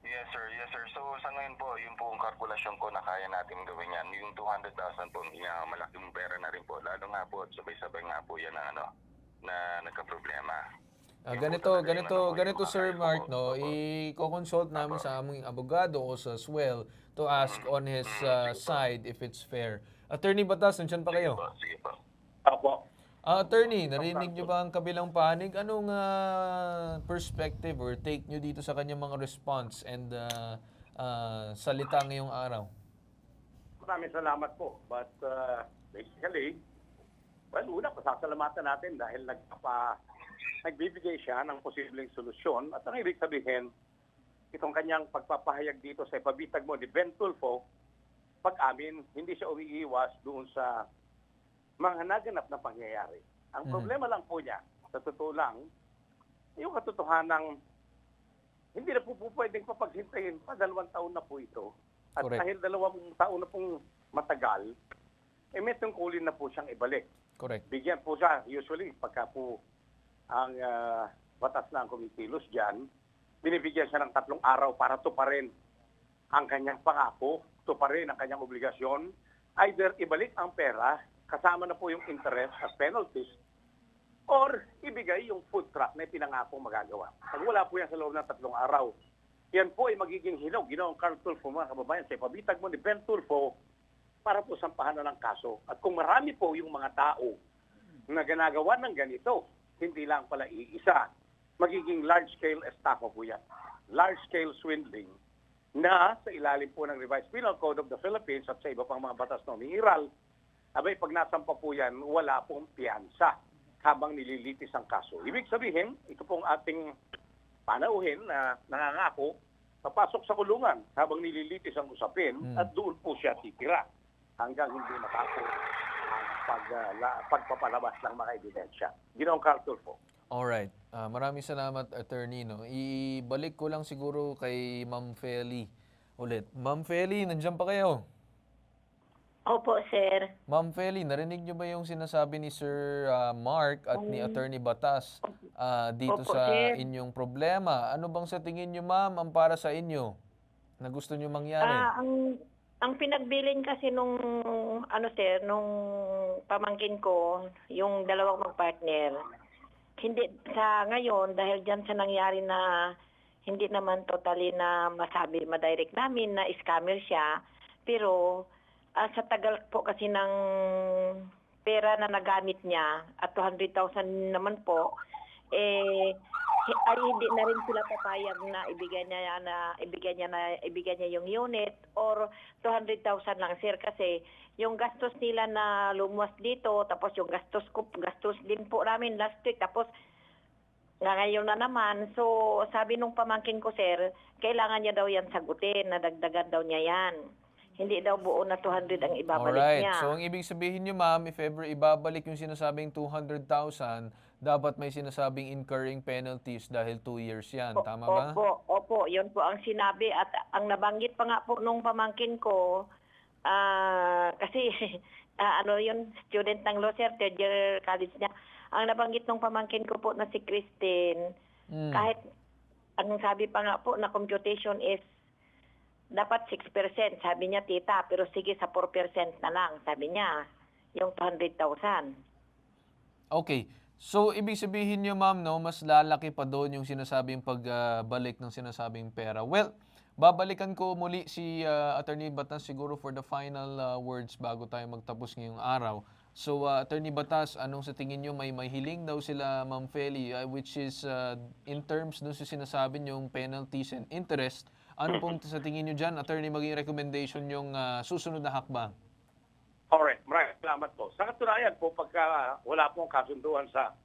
Yes, sir. Yes, sir. So, sa ngayon po, yung po ang kalkulasyon ko na kaya natin gawin yan. Yung 200,000 po, malaking pera na rin po. Lalo nga po, sabay-sabay nga po yan na, na nagka-problema. Ganito, Sir Mark, no, i-consult namin sa aming abogado o sa Swell to ask on his side if it's fair. Attorney Batas, nandiyan pa kayo? Sige po. Opo. Attorney, narinig niyo ba ang kabilang panig? Anong perspective or take niyo dito sa kanyang mga response and salita ngayong araw? Maraming salamat po. But basically, well, una, pasasalamatan natin dahil nagbibigay siya ng posibleng solusyon. At ang ibig sabihin, itong kanyang pagpapahayag dito sa ipabitag mo ni Ben Tulfo, pag-amin, hindi siya umiiwas doon sa mga naganap na pangyayari. Ang problema lang po niya, sa totoo lang, yung katotohanang hindi na po pwedeng papaghintayin pa 2 taon na po ito. At Correct. dahil 2 taon na pong matagal, may tungkulin na po siyang ibalik. Correct. Bigyan po siya, usually, pagka po ang batas na ang kumikilos dyan, binibigyan siya ng 3 araw para tuparin ang kanyang pangako, tuparin ang kanyang obligasyon, either ibalik ang pera, kasama na po yung interest at penalties, or ibigay yung food truck na pinangako magagawa. Pag wala po yan sa loob ng 3 araw, yan po ay magiging hinog. Ginawang Carl Tulfo, mga kababayan, sa ipabitag mo ni Ben Tulfo para po sampahan na ng kaso. At kung marami po yung mga tao na ginagawa ng ganito, hindi lang pala iisa, magiging large-scale estafa po yan. Large-scale swindling na sa ilalim po ng Revised Penal Code of the Philippines at sa iba pang mga batas na umiiral, abay, pag nasampa po yan, wala pong piyansa habang nililitis ang kaso. Ibig sabihin, ito pong ating panauhin na nangangako, papasok sa kulungan habang nililitis ang usapin at doon po siya titira hanggang hindi matapos ang pagpapalabas ng mga ebidensya. Ginoong Carl Tulfo. Alright. Maraming salamat, attorney. No? Ibalik ko lang siguro kay Ma'am Feli ulit. Ma'am Feli, nandiyan pa kayo? Opo, sir. Ma'am Feli, narinig niyo ba yung sinasabi ni Sir Mark at ni Attorney Batas dito Opo, sa sir. inyong problema? Ano bang sa tingin niyo, ma'am, ang para sa inyo na gusto niyo mangyari? Ang pinagbilin kasi nung sir, nung pamangkin ko, yung 2 magpartner, hindi sa ngayon dahil diyan sa nangyari na hindi naman totally na madirect namin na scammer siya, pero sa tagal po kasi ng pera na nagamit niya at 200,000 naman po, ay hindi na rin sila papayag na ibigay niya yung unit or 200,000 lang, sir, kasi yung gastos nila na lumuwas dito, tapos yung gastos din po namin last week, tapos ngayon na naman. So sabi nung pamangkin ko, sir, kailangan niya daw yan sagutin, nadagdagan daw niya yan. Hindi daw buo na 200 ang ibabalik Alright. niya. So, ang ibig sabihin nyo, ma'am, if ever ibabalik yung sinasabing 200,000, dapat may sinasabing incurring penalties dahil 2 years yan. Tama ba? Opo. Yun po ang sinabi. At ang nabanggit pa nga po nung pamangkin ko, kasi yun, student ng law, sir, third year college niya. ang nabanggit ng pamangkin ko po na si Christine, kahit ang sabi pa nga po na computation is dapat 6%, sabi niya tita, pero sige sa 4% na lang, sabi niya, yung 200,000. Okay. So, ibig sabihin nyo, ma'am, no, mas lalaki pa doon yung sinasabing pagbalik ng sinasabing pera. Well, babalikan ko muli si Attorney Batas siguro for the final words bago tayo magtapos ngayong araw. So, Attorney Batas, anong sa tingin nyo, may hiling daw sila, Ma'am Feli, which is in terms doon sa sinasabi nyong penalties and interest, ano pong sa tingin nyo dyan, Attorney, maging recommendation yung susunod na hakbang? Alright, maraming salamat po. Sa katunayan po, pagka wala pong kasunduan sa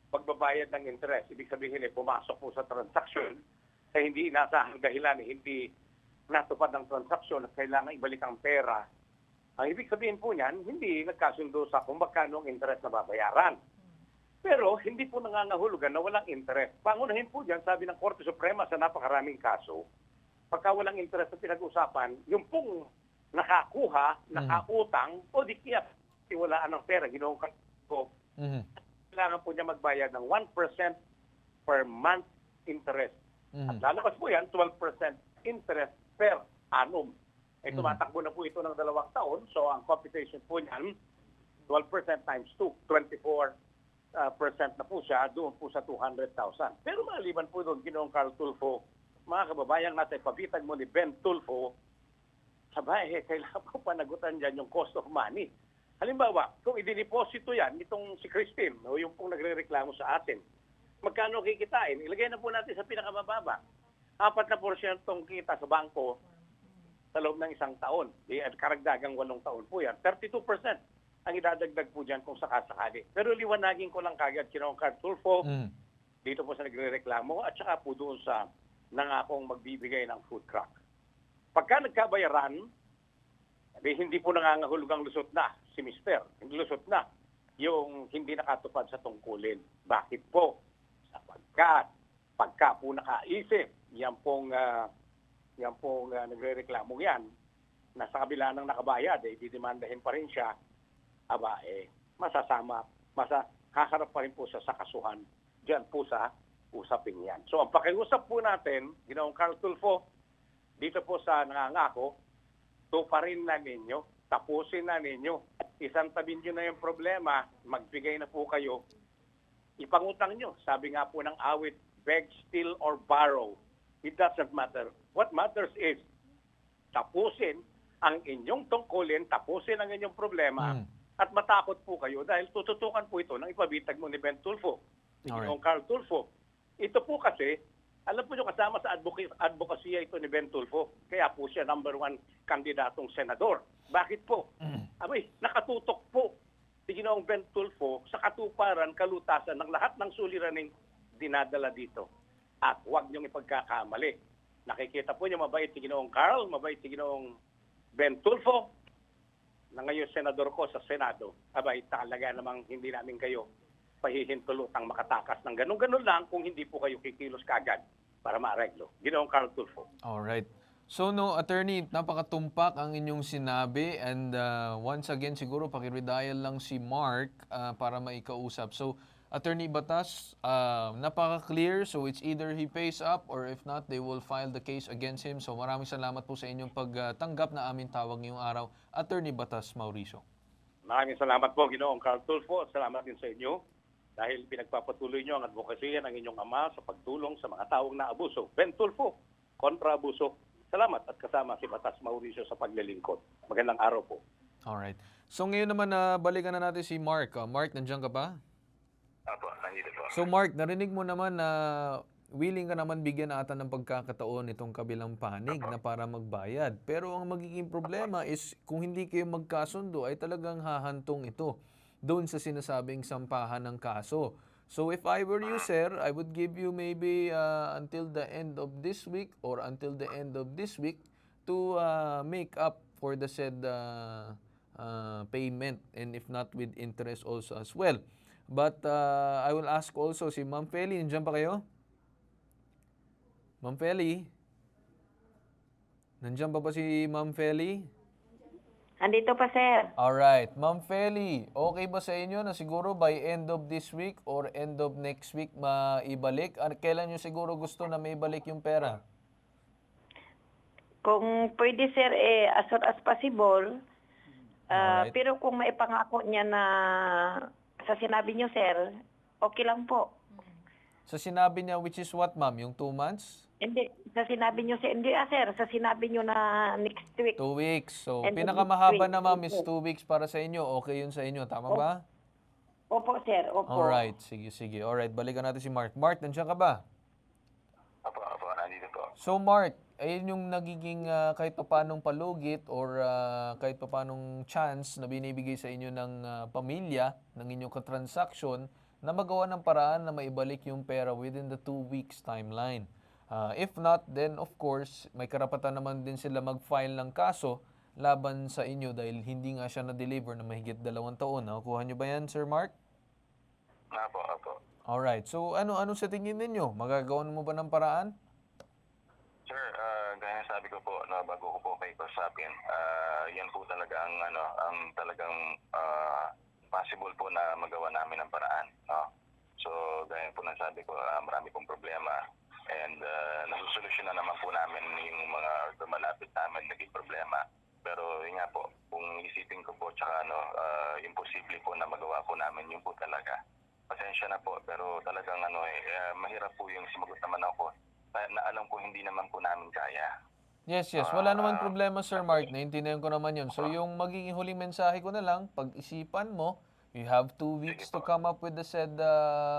pagbabayad ng interest, ibig sabihin pumasok po sa transaksyon, ay hindi inasahang dahilan, hindi natupad ng transaksyon at kailangan ibalik ang pera. Ang ibig sabihin po niyan, hindi nagkasundo sa kung magkano ang interest na babayaran. Pero hindi po nangangahulugan na walang interest. Pangunahin po diyan, sabi ng Korte Suprema sa napakaraming kaso, pagka walang interest na pinag-usapan, yung pong nakakuha, nakautang, o di kaya tiwalaan ng pera, ginoong ko, kailangan po niya magbayad ng 1% per month interest. At lalabas po yan, 12% interest per annum. Tumatakbo na po ito ng 2 taon, so ang computation po niyan, 12% times 2, 24% na po siya, doon po sa 200,000. Pero maliban po doon, ginoong Carl Tulfo, mga kababayan natin, pabitan mo ni Ben Tulfo, sabay, kailangan po panagutan dyan yung cost of money. Halimbawa, kung idiniposito yan, itong si Christine, o yung pong nagre-reklamo sa atin, magkano kikitain? Ilagay na po natin sa pinakamababa. 4% kita sa bangko sa loob ng 1 taon. Karagdagang 8 taon po yan. 32% ang idadagdag po dyan kung sakasakali. Pero liwanagin ko lang kagad, Kinong Carl Tulfo, dito po sa nagre-reklamo, at saka po doon sa nangakong magbibigay ng food truck. Pagka nagkabayaran, hindi po nangangahulugang lusot na si Mister. Hindi lusot na yung hindi nakatupad sa tungkulin. Bakit po? Sapagkat pagka po nakaisip, yan pong nagre-reklamo yan, na sa kabila ng nakabayad, didemandahin pa rin siya, kaharap pa rin po siya sa kasuhan. Diyan po sa usapin yan. So ang pakiusap po natin, Ginoong Carl Tulfo, dito po sa nangangako, tuparin na ninyo, tapusin na ninyo, isantabin nyo na yung problema, magbigay na po kayo, ipangutang nyo. Sabi nga po ng awit, beg, steal, or borrow. It doesn't matter. What matters is, tapusin ang inyong tungkulin, tapusin ang inyong problema, at matakot po kayo dahil tututukan po ito ng ipabitag mo ni Ben Tulfo, ni Ginoong Carl Tulfo. Ito po kasi, alam po nyo, kasama sa advokasya ito ni Ben Tulfo. Kaya po siya number 1 kandidatong senador. Bakit po? Nakatutok po si Ginoong Ben Tulfo sa katuparan, kalutasan ng lahat ng suliraning dinadala dito. At huwag niyong ipagkakamali. Nakikita po niyo, mabait si Ginoong Carl, mabait si Ginoong Ben Tulfo, na ngayon senador ko sa Senado. Talaga namang hindi namin kayo pahihintulutang makatakas ng ganun-ganun lang kung hindi po kayo kikilos kagad para maareglo. Ginoong Carl Tulfo. Alright. So Attorney, napakatumpak ang inyong sinabi and once again siguro pakiredial lang si Mark para maikausap. So Attorney Batas, napaka-clear, so it's either he pays up or if not, they will file the case against him. So maraming salamat po sa inyong pagtanggap na aming tawag ngayong araw, Attorney Batas Mauricio. Maraming salamat po, Ginoong Carl Tulfo. Salamat din sa inyo dahil pinagpapatuloy nyo ang advokasya ng inyong ama sa pagtulong sa mga taong naabuso. Ben Tulfo, kontra abuso. Salamat at kasama si Batas Mauricio sa paglilingkod. Magandang araw po. Alright. So ngayon naman balikan na natin si Mark. Mark, nandiyan ka ba? Apo, nandito po. So Mark, narinig mo naman na willing ka naman bigyan ata ng pagkakataon itong kabilang panig na para magbayad. Pero ang magiging problema is kung hindi kayo magkasundo ay talagang hahantong ito doon sa sinasabing sampahan ng kaso. So if I were you, sir, I would give you maybe until the end of this week or until the end of this week to make up for the said payment, and if not with interest also as well. But I will ask also si Ma'am Feli, nandiyan pa kayo? Ma'am Feli? Nandiyan pa ba si Ma'am Feli? Andito pa, sir. Alright. Ma'am Feli, okay ba sa inyo na siguro by end of this week or end of next week maibalik? Kailan nyo siguro gusto na maibalik yung pera? Kung pwede, sir, as soon as possible. Alright. Pero kung maipangako niya na sa sinabi niyo, sir, okay lang po. Sa sinabi niya, which is what, ma'am? Yung 2 months? Hindi, sa sinabi niyo, sir, hindi, sir, sa sinabi niyo na next week. 2 weeks. So, And pinakamahaba next na, ma'am, week. is 2 weeks para sa inyo. Okay yun sa inyo. Tama ba? Opo, sir, opo. Alright. Sige, sige. Alright, balikan natin si Mark. Mark, nandiyan ka ba? Opo, nandito po. So, Mark, ayun yung nagiging kahit papanong palugit or kahit papanong chance na binibigay sa inyo ng pamilya, ng inyong katransaksyon, na magawa ng paraan na maibalik yung pera within the 2 weeks timeline. If not, then of course, may karapatan naman din sila mag-file ng kaso laban sa inyo dahil hindi nga siya na-deliver na mahigit 2 taon. Nakukuha nyo ba yan, Sir Mark? Opo. Alright. So, ano sa tingin ninyo? Magagawan mo ba ng paraan? Sir, gaya ng sabi ko po, no, bago ko po kayo kasapin, yan po talaga ang talagang possible po na magawa namin ng paraan. No? So, gaya po ng sabi ko, marami pong problema. And nasusolusyon na naman po namin yung mga malapit namin naging problema. Pero yun nga po, kung isipin ko po, tsaka imposible po na magawa po namin yun po talaga. Pasensya na po, pero talagang mahirap po yung sumagot naman ako na alam ko hindi naman po namin kaya. Yes. Wala naman problema, Sir Mark. Naintindihan ko naman yun. So, yung magiging huling mensahe ko na lang, pag-isipan mo, you have 2 weeks to come up with the said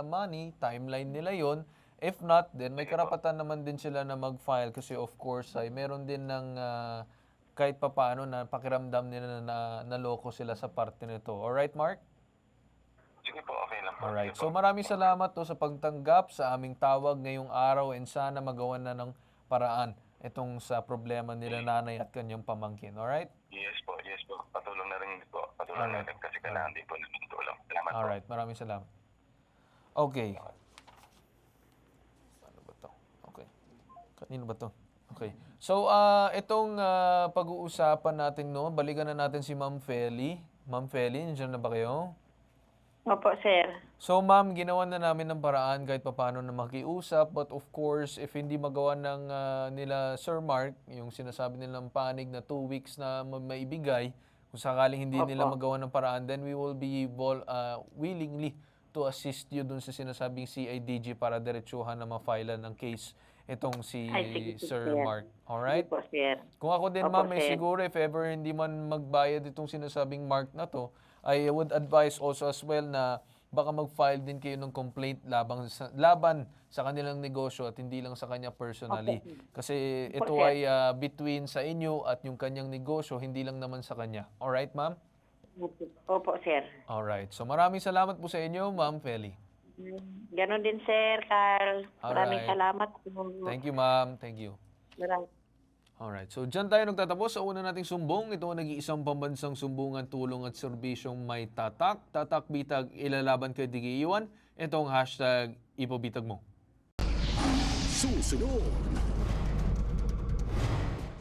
money, timeline nila yon. If not, then may karapatan naman din sila na mag-file kasi of course ay meron din ng kahit papaano na pakiramdam nila na naloko sila sa parte nito. Alright, Mark? Sige po, okay lang po. Alright. Sige So po. maraming salamat sa pagtanggap sa aming tawag ngayong araw and sana magawan na ng paraan itong sa problema nila nanay at kanyang pamangkin. Alright? Yes po. Patulong na rin po. Patulong na rin kasi kailangan din po ng tulong. Salamat po. Alright. Maraming salamat. Okay. Ano ba to? Okay. Kanino ba to? Okay. So, itong pag-uusapan natin, no, balikan na natin si Ma'am Feli. Ma'am Feli, nandiyan na ba kayo? Opo, sir. So, ma'am, ginawa na namin ng paraan kahit paano na makiusap. But of course, if hindi magawa ng nila Sir Mark, yung sinasabi nilang panig na 2 weeks na maibigay, kung sakaling hindi nila magawa ng paraan, then we will be willingly to assist you dun sa sinasabing CIDG para diretsuhan na ma-file ng case itong si Ay, sige, Sir sir. Mark. Alright? Opo, sir. Kung ako din, Opo, ma'am, may sir. siguro if ever hindi man magbayad itong sinasabing Mark na to, I would advise also as well na baka mag-file din kayo ng complaint laban sa kanilang negosyo at hindi lang sa kanya personally. Kasi ito Opo, ay sir. between sa inyo at yung kanyang negosyo, hindi lang naman sa kanya. Alright, ma'am? Opo, sir. Alright. So maraming salamat po sa inyo, Ma'am Feli. Ganon din, sir, Carl. Maraming Alright. salamat po. Thank you, ma'am. Thank you. Alright, so dyan tayo nagtatapos sa una nating sumbong. Ito ang nag-iisang pambansang sumbungan, tulong at serbisyong may tatak. Tatak bitag, ilalaban kay Digiiwan. Ito ang hashtag ipabitag mo. Susunod.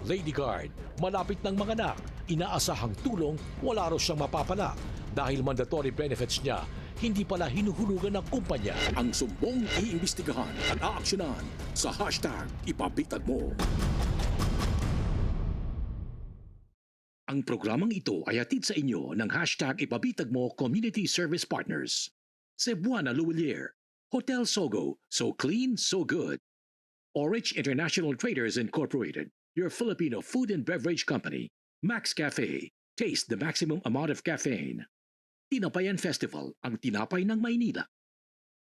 Lady Guard, malapit ng manganak. Inaasahang tulong, wala raw siyang mapapala. Dahil mandatory benefits niya, hindi pala hinuhulugan ng kumpanya. Ang sumbong iimbestigahan at aaksyonan sa hashtag ipabitag mo. Ang programang ito ay hatid sa inyo ng hashtag ipabitag mo Community Service Partners. Cebuana Luwilier, Hotel Sogo, so clean, so good. Orich International Traders Incorporated, your Filipino food and beverage company. Max Cafe, taste the maximum amount of caffeine. Tinapayan Festival, ang tinapay ng Maynila.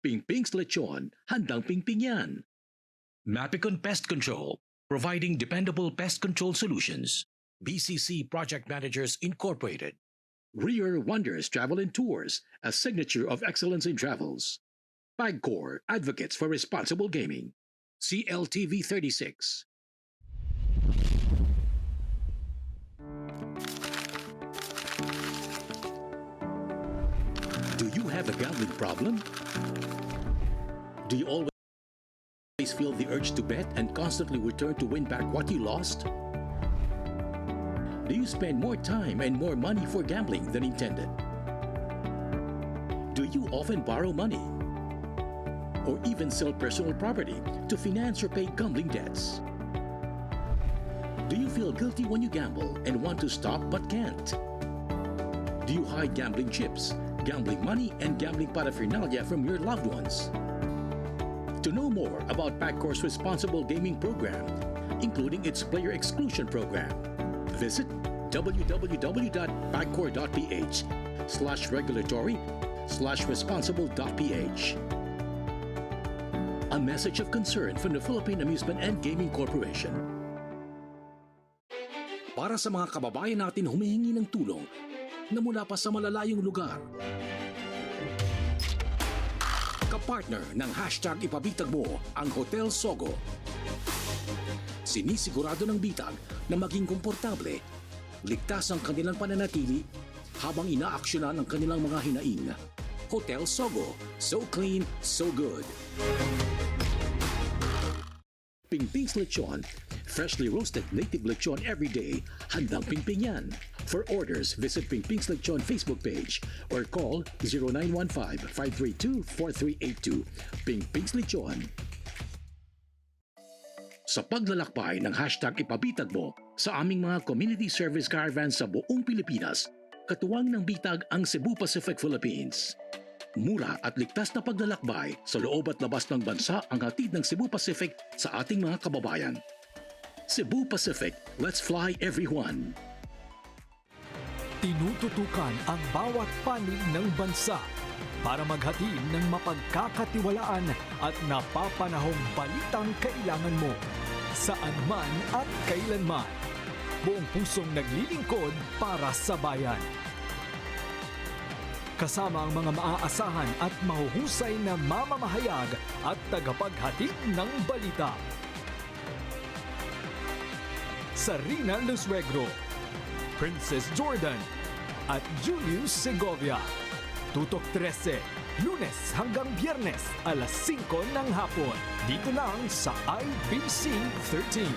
Pingping's Lechon, handang pingping yan. Mapicon Pest Control, providing dependable pest control solutions. BCC Project Managers Incorporated. Rear Wonders Travel and Tours, a signature of excellence in travels. Pagcor, advocates for responsible gaming. CLTV 36. Do you have a gambling problem? Do you always feel the urge to bet and constantly return to win back what you lost? Do you spend more time and more money for gambling than intended? Do you often borrow money or even sell personal property to finance or pay gambling debts? Do you feel guilty when you gamble and want to stop but can't? Do you hide gambling chips, gambling money, and gambling paraphernalia from your loved ones? To know more about PAGCOR's responsible gaming program, including its player exclusion program, visit www.pagcor.ph/regulatory/responsible.ph. A message of concern from the Philippine Amusement and Gaming Corporation. Para sa mga kababayan natin humihingi ng tulong na mula pa sa malalayong lugar. Kapartner ng hashtag Ipabitag Mo ang Hotel Sogo. Sinisigurado ng bitag na maging komportable, ligtas ang kanilang pananatili habang inaaksyonan ang kanilang mga hinaing. Hotel Sogo. So clean, so good. Pingping's Lechon. Freshly roasted native lechon every day. Handang pingping yan. For orders, visit Pingping's Lechon Facebook page or call 0915-532-4382. Pingping's Lechon. Sa paglalakbay ng hashtag Ipabitag Mo sa aming mga community service caravans sa buong Pilipinas, katuwang ng bitag ang Cebu Pacific Philippines. Mura at ligtas na paglalakbay sa loob at labas ng bansa ang hatid ng Cebu Pacific sa ating mga kababayan. Cebu Pacific, let's fly everyone! Tinututukan ang bawat panig ng bansa para maghatid ng mapagkakatiwalaan at napapanahong balitang kailangan mo saan man at kailanman. Buong pusong naglilingkod para sa bayan. Kasama ang mga maaasahan at mahuhusay na mamamahayag at tagapaghatid ng balita. Sarina Lusuegro, Princess Jordan, at Julius Segovia. Tutok 13, Lunes hanggang Biyernes, alas 5 ng hapon. Dito lang sa IBC 13.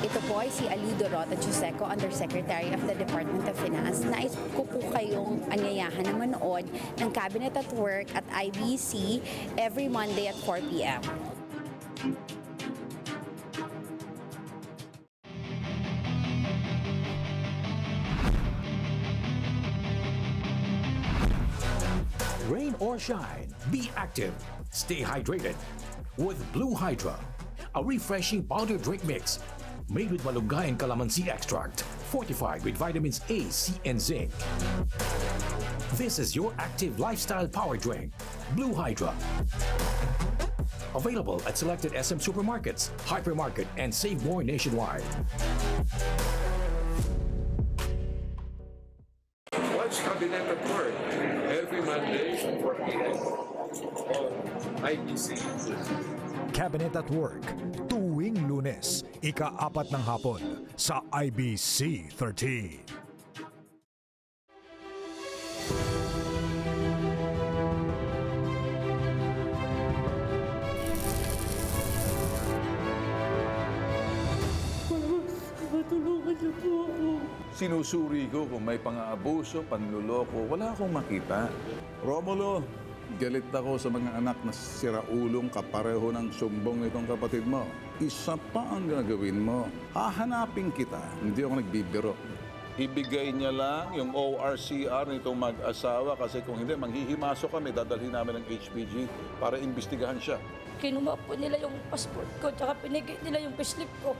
Ito po ay si Aludo Rota Chuseco, Undersecretary of the Department of Finance. Nais ko po kayong anyayahan na manood ng Cabinet at Work at IBC every Monday at 4 p.m. Rain or shine, be active. Stay hydrated with Blue Hydra, a refreshing powder drink mix made with malunggay and calamansi extract, fortified with vitamins A, C, and zinc. This is your active lifestyle power drink, Blue Hydra. Available at selected SM supermarkets, hypermarket, and Save More nationwide. Watch Cabinet at Work every Monday at 4 p.m. on IBC. Cabinet at Work, tuwing Lunes, ika-4 ng hapon sa IBC 13. Sinusuri ko kung may pang-aabuso, panluloko, wala akong makita. Romulo, galit ako sa mga anak na siraulong kapareho ng sumbong nitong kapatid mo. Isa pa ang gagawin mo. Hahanapin kita. Hindi ako nagbibiro. Ibigay niya lang yung ORCR nitong mag-asawa kasi kung hindi, manghihimasok kami, dadalhin namin ng HPG para imbestigahan siya. Kinuha po nila yung passport ko, tsaka pinigay nila yung payslip ko.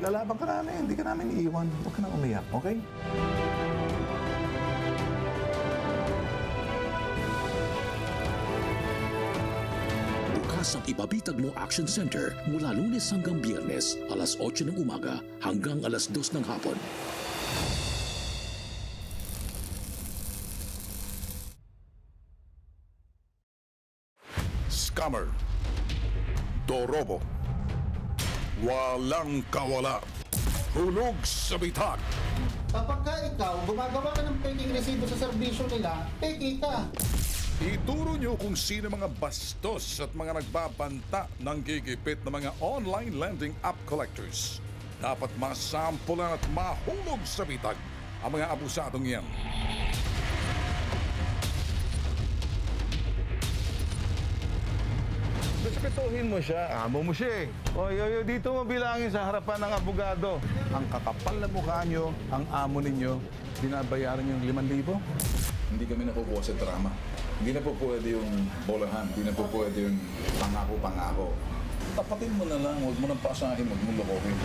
Lalaban ka namin, hindi ka namin iiwan. Huwag ka nang umiyak, okay? Bukas ang Ipabitag Mo Action Center mula Lunes hanggang Biyernes, alas 8 ng umaga hanggang alas 2 ng hapon. Scammer. Dorobo. Walang kawala. Hulog sa bitag. Kapag ka ikaw, gumagawa ka ng peking resibo sa serbisyo nila, peki ka. Ituro nyo kung sino mga bastos at mga nagbabanta ng gigipit na mga online lending app collectors. Dapat masampulan at mahulog sa bitag ang mga abusadong iyan. Respetuhin mo siya. Amo mo siya eh. Oy, dito mo bilangin sa harapan ng abogado. Ang kakapal na mukha nyo, ang amo ninyo, binabayaran nyo ng 5,000. Hindi kami nakukuha sa drama. Hindi na po pwede yung bolahan, hindi na po pwede yung pangako-pangako. Tapatin mo na lang, huwag mo nang paasahin, huwag mo lokohin.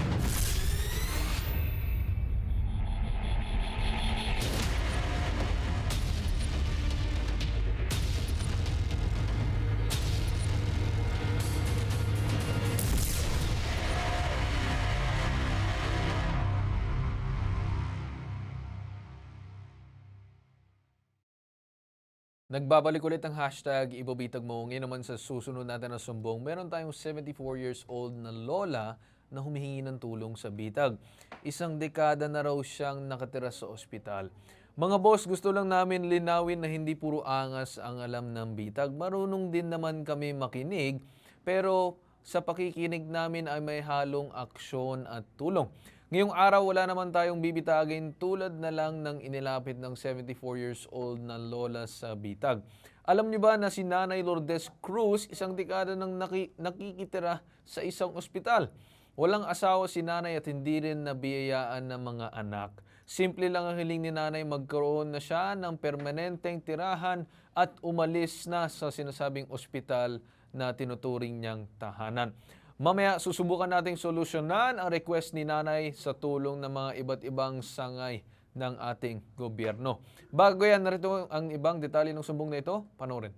Nagbabalik ulit ang hashtag ibabitag mo. Ngayon naman sa susunod natin na sumbong, meron tayong 74 years old na lola na humihingi ng tulong sa bitag. Isang dekada na raw siyang nakatira sa ospital. Mga boss, gusto lang namin linawin na hindi puro angas ang alam ng bitag. Marunong din naman kami makinig, pero sa pakikinig namin ay may halong aksyon at tulong. Ngayong araw, wala naman tayong bibitagin tulad na lang ng inilapit ng 74 years old na lola sa bitag. Alam niyo ba na si Nanay Lourdes Cruz, isang dekada nang nakikitira sa isang ospital? Walang asawa si nanay at hindi rin nabiyayaan ng mga anak. Simple lang ang hiling ni nanay, magkaroon na siya ng permanenteng tirahan at umalis na sa sinasabing ospital na tinuturing niyang tahanan. Mamaya, susubukan nating solusyonan ang request ni nanay sa tulong ng mga iba't ibang sangay ng ating gobyerno. Bago yan, narito ang ibang detalye ng sumbong na ito. Panoorin.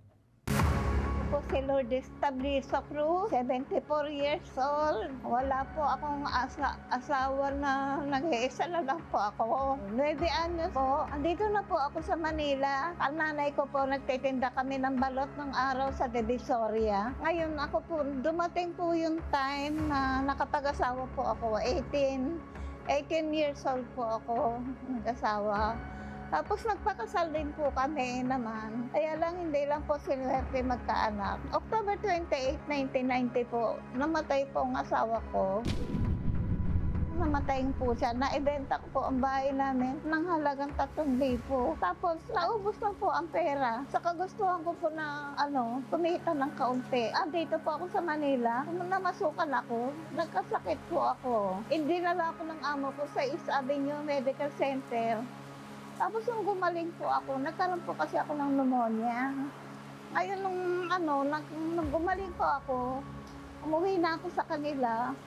Po si Lourdes Tabliso Cruz, 74 years old. Wala po akong asawa na nag-iisa na lang po ako. 9 anyos po. Andito na po ako sa Manila. Ang nanay ko po, nagtitinda kami ng balot ng araw sa Divisoria. Ngayon ako po, dumating po yung time na nakapag-asawa po ako. 18 years old po ako nag-asawa. Tapos nagpakasal din po kami naman. Kaya lang hindi lang po sinuwerte magkaanak. October 28, 1990 po, namatay po ang asawa ko. Namatayin po siya. Naibenta ko po ang bahay namin ng halagang 3,000. Tapos naubos na po ang pera. Sa kagustuhan ko po na kumita ng kaunti. Dito po ako sa Manila. Namasukan ako. Nagkasakit po ako. Dinala ako ng amo ko sa East Avenue Medical Center. Tapos nung gumaling po ako, nagkaroon po kasi ako ng pneumonia. Ngayon nung gumaling po ako, umuwi na ako sa kanila,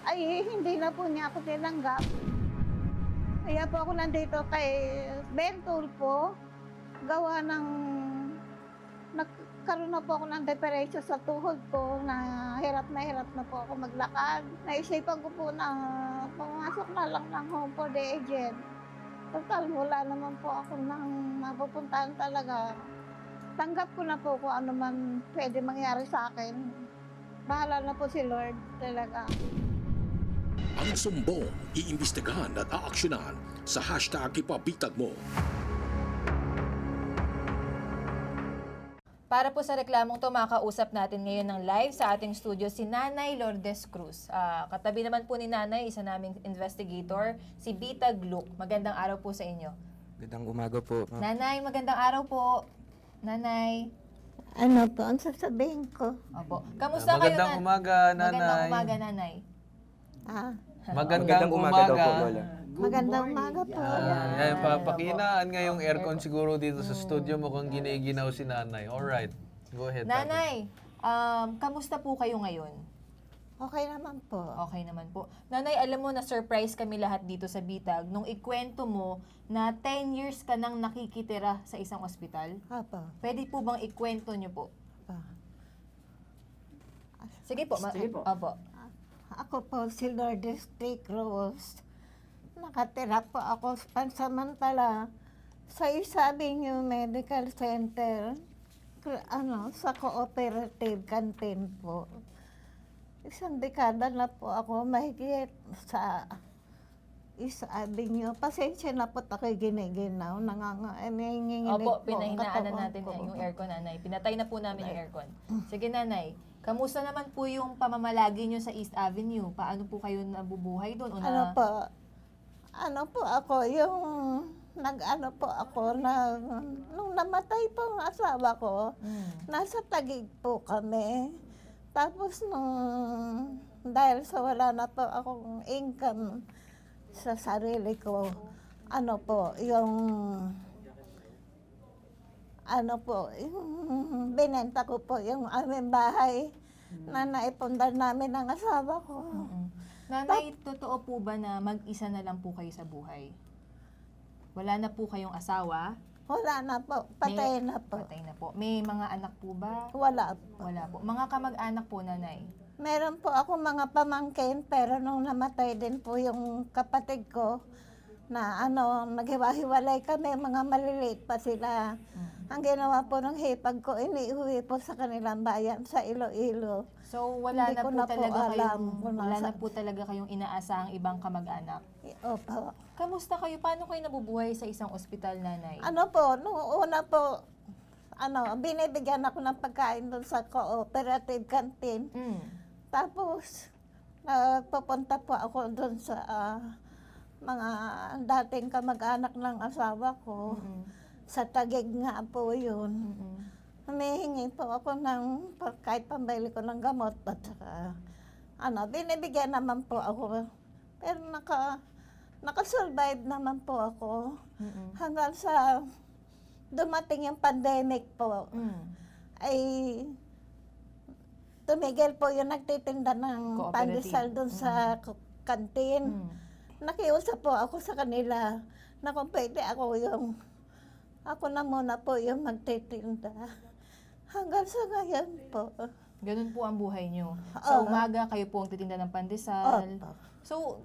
ay hindi na po niya ako tinanggap. Kaya po ako nandito kay Ben Tulfo, gawa ng nagkaroon na po ako ng depression sa tuhod ko, na hirap na po ako maglakad. Naisipan ko po na pumasok na lang ng home for the aged. Total, wala naman po ako nang mapupuntahan talaga. Tanggap ko na po kung ano man pwede mangyari sa akin. Bahala na po si Lord talaga. Ang sumbong, iimbestigahan at aaksyonan sa hashtag ipabitag mo. Para po sa reklamong to, makausap natin ngayon ng live sa ating studio si Nanay Lourdes Cruz. Katabi naman po ni Nanay, isa naming investigator, si Bitag Luke. Magandang araw po sa inyo. Magandang umaga po. Nanay, magandang araw po. Nanay. Ano po ang sasabihin ko? Opo. Kamusta kayo, Magandang umaga, Nanay. Magandang umaga, Nanay. Magandang umaga daw po, Lola. Magandang umaga po. Papakinaan ngayong aircon siguro dito sa studio, mukhang giniginaw si nanay. Alright, go ahead. Nanay, kamusta po kayo ngayon? Okay naman po. Okay naman po. Nanay, alam mo na surprise kami lahat dito sa Bitag nung ikwento mo na 10 years ka nang nakikitira sa isang ospital. Apo. Pwede po bang ikwento nyo po? Sige po. Opo. Ako po si Lourdes T. Cruz. Nakatira po ako pansamantala sa East Avenue Medical Center, sa cooperative canteen po. Isang dekada na po ako mahigit sa East Avenue. Pasensya na po ako'y giniginaw. Nanginginig po. Opo, pinahinaan na natin yung aircon, Nanay. Pinatay na po namin yung aircon. Sige, Nanay. Kamusta naman po yung pamamalagi nyo sa East Avenue? Paano po kayo nabubuhay doon? Ano po ako, yung nag-ano po ako na nung namatay po ang asawa ko, nasa Taguig po kami. Tapos dahil sa wala na po akong income sa sarili ko, ano po, yung binenta ko po yung aming bahay na naipundar namin ng asawa ko. Nanay, totoo po ba na mag-isa na lang po kayo sa buhay? Wala na po kayong asawa? Wala na po, patay na po. Patay na po. May mga anak po ba? Wala po. Wala po. Mga kamag-anak po, nanay? Meron po ako mga pamangkin, pero nung namatay din po yung kapatid ko, na naghiwa-hiwalay kami, mga maliliit pa sila. Ang ginawa po ng hipag ko, iniuwi po sa kanilang bayan, sa Iloilo. So, wala Hindi na ko po na po talaga alam kayong, kung wala nasa- na po talaga kayong inaasahang ibang kamag-anak? Opo. Kamusta kayo? Paano kayo nabubuhay sa isang ospital, nanay? Ano po, nung una po, binibigyan ako ng pagkain doon sa cooperative canteen. Tapos, pupunta po ako doon sa mga dating kamag-anak ng asawa ko. Sa Taguig nga po yun. Humihingi po ako ng kahit pambili ko ng gamot at saka, binibigyan naman po ako. Pero nakasurvive naman po ako. Hanggang sa dumating yung pandemic po, ay tumigil po yung nagtitinda ng pandesal doon sa kantin. Nakiusap po ako sa kanila na kung pwede ako na muna po yung magtitinda. Hanggang sa ngayon po. Ganun po ang buhay nyo. Sa umaga, kayo po ang titinda ng pandesal. So,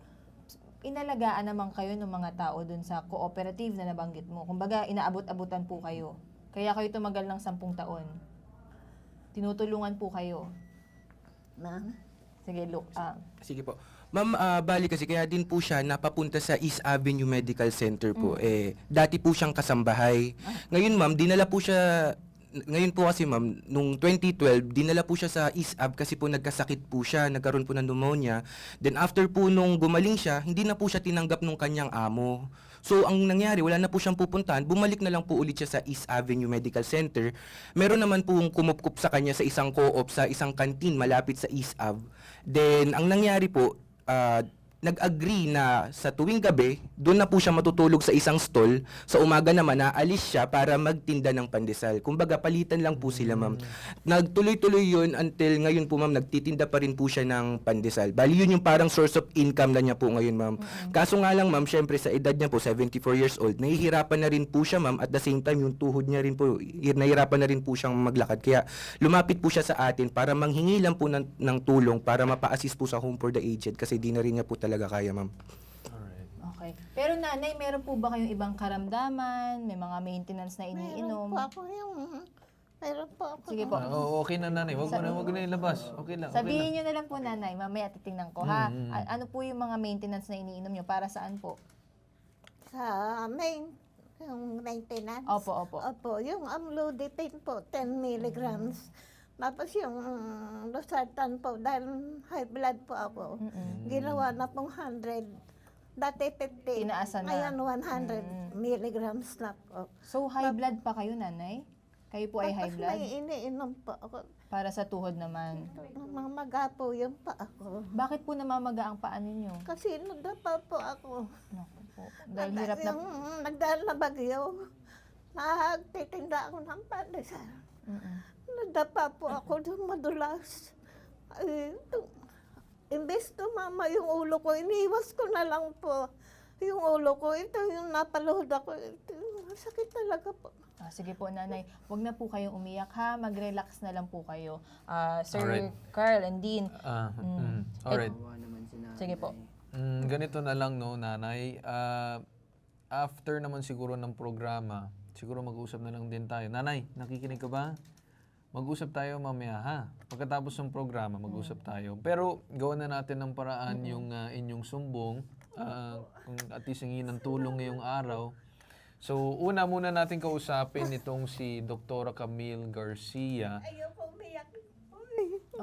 inalagaan naman kayo ng mga tao dun sa cooperative na nabanggit mo. Kumbaga, inaabot-abutan po kayo. Kaya kayo tumagal ng 10 taon. Tinutulungan po kayo. Sige, look. Sige po. Ma'am, bali kasi kaya din po siya napapunta sa East Avenue Medical Center po. Dati po siyang kasambahay. Ngayon ma'am, ngayon po kasi ma'am, nung 2012, dinala po siya sa East Ab kasi po nagkasakit po siya, nagkaroon po ng pneumonia. Then after po nung gumaling siya, hindi na po siya tinanggap nung kanyang amo. So ang nangyari, wala na po siyang pupuntahan, bumalik na lang po ulit siya sa East Avenue Medical Center. Meron naman po kumupkup sa kanya sa isang co-op, sa isang canteen malapit sa East Ab. Then ang nangyari po, nag-agree na sa tuwing gabi, doon na po siya matutulog sa isang stall. Sa umaga naman, naalis siya para magtinda ng pandesal. Kumbaga, palitan lang po sila, ma'am. Nagtuloy-tuloy yun until ngayon po, ma'am, nagtitinda pa rin po siya ng pandesal. Bali, yun yung parang source of income na niya po ngayon, ma'am. Kaso nga lang, ma'am, syempre sa edad niya po, 74 years old, nahihirapan na rin po siya, ma'am. At the same time, yung tuhod niya rin po, nahihirapan na rin po siyang maglakad. Kaya lumapit po siya sa atin para manghingi lang po ng tulong para mapa-assist po sa Home for the Aged kasi di na rin niya po talaga kaya, ma'am. Okay. Pero nanay, meron po ba kayong ibang karamdaman? May mga maintenance na iniinom? Meron po ako. Sige po. Okay na, nanay. Wag na ilabas. Okay lang. Sabihin nyo na lang po, nanay. Mamaya titingnan ko, ha? Ano po yung mga maintenance na iniinom nyo? Para saan po? Sa yung maintenance? Opo. Opo. Yung amlodipine po, 10 milligrams. Tapos yung losartan po, dahil high blood po ako, ginawa na pong 100. Dati 50. Tinaasan na. Ngayon 100 milligrams na po. So, high blood pa kayo, nanay? Kayo po ay high Tapos blood? may iniinom po ako. Para sa tuhod naman. Namamaga po yung pa ako. Bakit po namamaga ang paa ninyo? Kasi nadapa po ako. Naku po. Dahil hirap na... Yung nagdaan na bagyo, nagtitinda ako ng pandesal. Nadapa po ako doon madulas. Imbes tumama yung ulo ko, iniwas ko na lang po yung ulo ko. Ito yung napaluhod ako. Sakit talaga po. Sige po, nanay. Huwag na po kayong umiyak, ha? Mag-relax na lang po kayo. Sir Alright. Carl and Dean. Alright. Sige po. Ganito na lang, no, nanay. After naman siguro ng programa, siguro mag-usap na lang din tayo. Nanay, nakikinig ka ba? Mag-usap tayo mamaya, ha? Pagkatapos ng programa, mag-usap tayo. Pero gawan na natin ng paraan yung inyong sumbong. Kung at least hingin ng tulong ngayong araw. So, una muna natin kausapin itong si Dr. Camille Garcia. Ayoko umiyak.